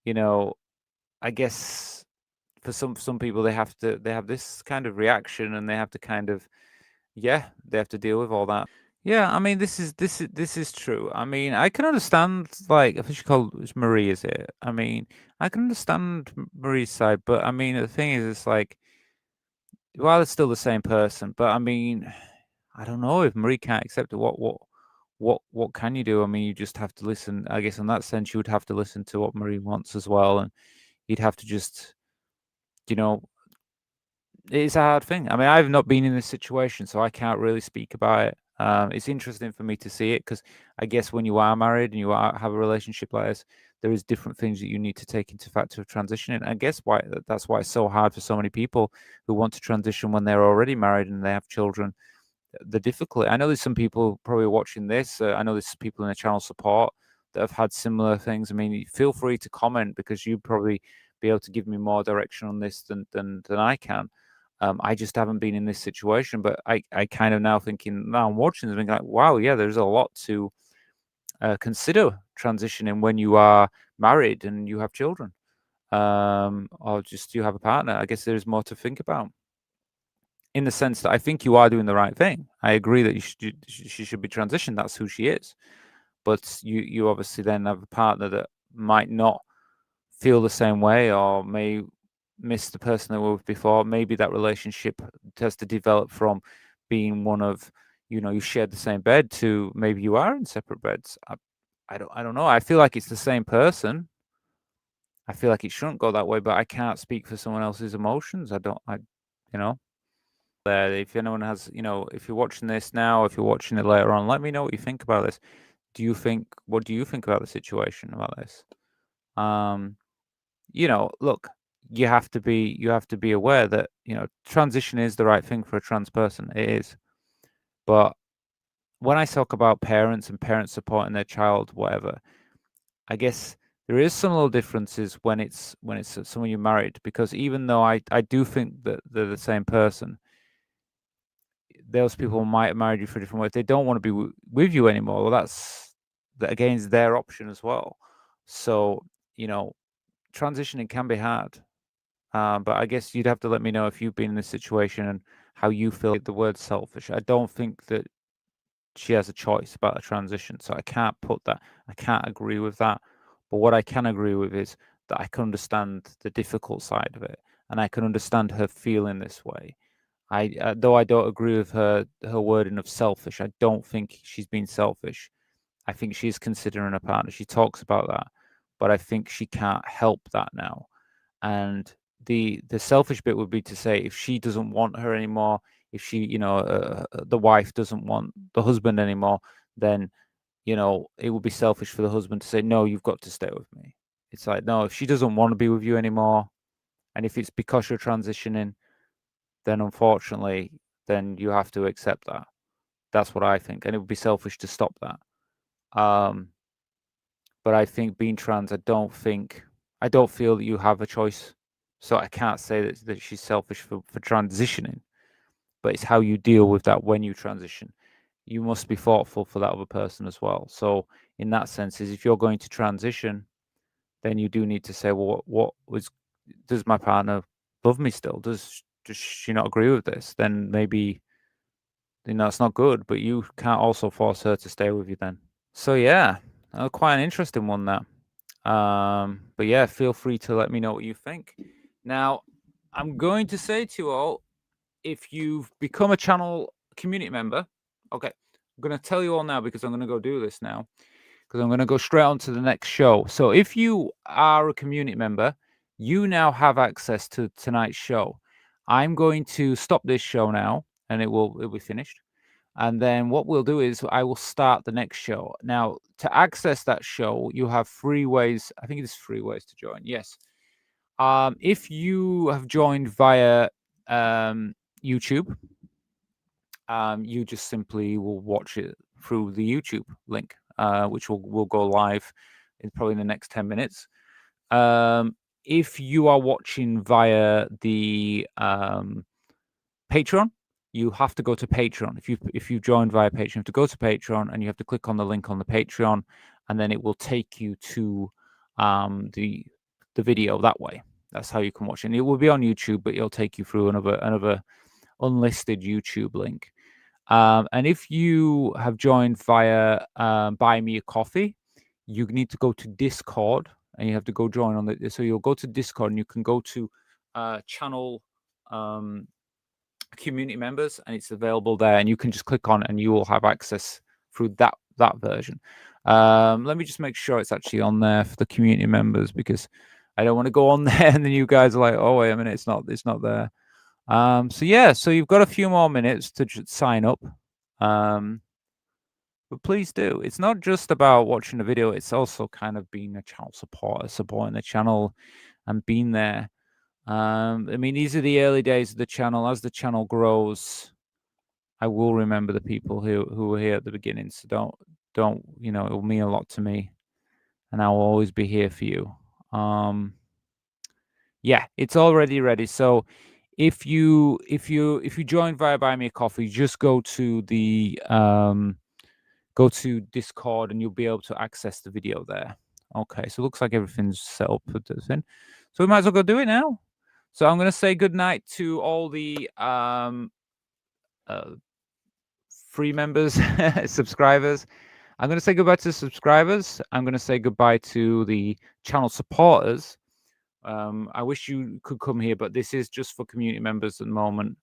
you know, I guess for some people they have this kind of reaction and they have to kind of they have to deal with all that. Yeah, I mean, this is true. I mean, I can understand like if she called it's Marie, is it? I mean, I can understand Marie's side, but I mean, the thing is, it's like while it's still the same person, but I mean, I don't know if Marie can't accept it. What can you do? I mean, you just have to listen. I guess in that sense, you would have to listen to what Marie wants as well, and you'd have to just, you know, it's a hard thing. I mean, I've not been in this situation, so I can't really speak about it. It's interesting for me to see it because I guess when you are married and have a relationship like this, there is different things that you need to take into factor of transitioning. I guess that's why it's so hard for so many people who want to transition when they're already married and they have children. The difficulty. I know there's some people probably watching this. I know there's people in the channel support that have had similar things. I mean, feel free to comment because you probably be able to give me more direction on this than I can. I just haven't been in this situation, but I kind of now thinking now I'm watching this, being like, wow, yeah, there's a lot to consider transitioning when you are married and you have children, or just you have a partner. I guess there's more to think about. In the sense that I think you are doing the right thing. I agree that she should be transitioned. That's who she is. But you obviously then have a partner that might not feel the same way or may miss the person they were with before. Maybe that relationship has to develop from being one of, you shared the same bed to maybe you are in separate beds. I don't know. I feel like it's the same person. I feel like it shouldn't go that way, but I can't speak for someone else's emotions. If anyone has, if you're watching this now, if you're watching it later on, let me know what you think about this. What do you think about the situation about this? Look, you have to be aware that, transition is the right thing for a trans person. It is. But when I talk about parents and parents supporting their child, whatever, I guess there is some little differences when it's someone you're married, because even though I do think that they're the same person, those people might have married you for a different way. If they don't want to be with you anymore, well, that again is their option as well. So, transitioning can be hard. But I guess you'd have to let me know if you've been in this situation and how you feel. The word selfish. I don't think that she has a choice about a transition. So I can't agree with that. But what I can agree with is that I can understand the difficult side of it. And I can understand her feeling this way. Though I don't agree with her wording of selfish, I don't think she's been selfish. I think she's considering a partner. She talks about that, but I think she can't help that now. And the selfish bit would be to say if she doesn't want her anymore, if she, the wife doesn't want the husband anymore, then you know, it would be selfish for the husband to say, no, you've got to stay with me. It's like, no, if she doesn't want to be with you anymore, and if it's because you're transitioning, then unfortunately, then you have to accept that. That's what I think. And it would be selfish to stop that. But I think being trans, I don't feel that you have a choice. So I can't say that she's selfish for transitioning, but it's how you deal with that when you transition. You must be thoughtful for that other person as well. So in that sense, is if you're going to transition, then you do need to say, well, does my partner love me still? Does she not agree with this? Then maybe, you know, it's not good, but you can't also force her to stay with you then. So yeah, quite an interesting one, that. But yeah, feel free to let me know what you think. Now, I'm going to say to you all, if you've become a channel community member, okay, I'm going to tell you all now because I'm going to go do this now, because I'm going to go straight on to the next show. So if you are a community member, you now have access to tonight's show. I'm going to stop this show now, and it'll be finished. And then what we'll do is I will start the next show. Now, to access that show, you have 3 ways. I think it's 3 ways to join. Yes. If you have joined via YouTube, you just simply will watch it through the YouTube link, which will go live in probably the next 10 minutes. If you are watching via the Patreon, you have to go to Patreon. If you joined via Patreon, you have to go to Patreon, and you have to click on the link on the Patreon, and then it will take you to the video that way. That's how you can watch it. And it will be on YouTube, but it'll take you through another unlisted YouTube link. And if you have joined via Buy Me a Coffee, you need to go to Discord, and you have to go join on the. So you'll go to Discord, and you can go to channel community members, and it's available there, and you can just click on it, and you will have access through that version. Let me just make sure it's actually on there for the community members, because I don't want to go on there and then you guys are like, oh wait a minute, it's not there. So yeah, so you've got a few more minutes to sign up, but please do. It's not just about watching the video, it's also kind of being a channel supporter, supporting the channel and being there. I mean, these are the early days of the channel. As the channel grows, I will remember the people who were here at the beginning. So don't, you know, it will mean a lot to me, and I will always be here for you. Yeah, it's already ready. So if you join via Buy Me a Coffee, just go to the Discord, and you'll be able to access the video there. Okay, so it looks like everything's set up for this thing. So we might as well go do it now. So I'm going to say goodnight to all the free members, subscribers. I'm going to say goodbye to the subscribers. I'm going to say goodbye to the channel supporters. I wish you could come here, but this is just for community members at the moment.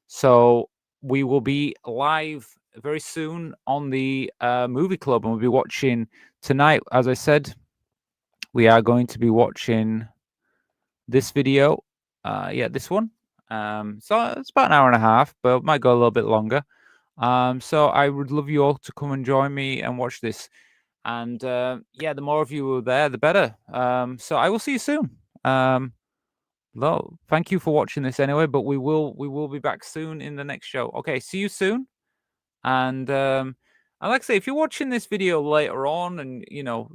So we will be live very soon on the movie club, and we'll be watching tonight. As I said, we are going to be watching this video. Yeah, this one. So it's about an hour and a half, but it might go a little bit longer. So I would love you all to come and join me and watch this. And yeah, the more of you are there, the better. So I will see you soon. Well, thank you for watching this anyway, but we will be back soon in the next show. Okay, see you soon. And like I say, if you're watching this video later on, and you know,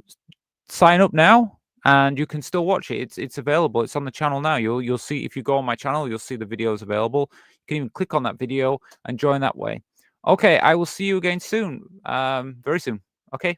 sign up now, and you can still watch it. It's available. It's on the channel now. You'll see, if you go on my channel, you'll see the videos available. You can even click on that video and join that way. Okay, I will see you again soon. Very soon. Okay.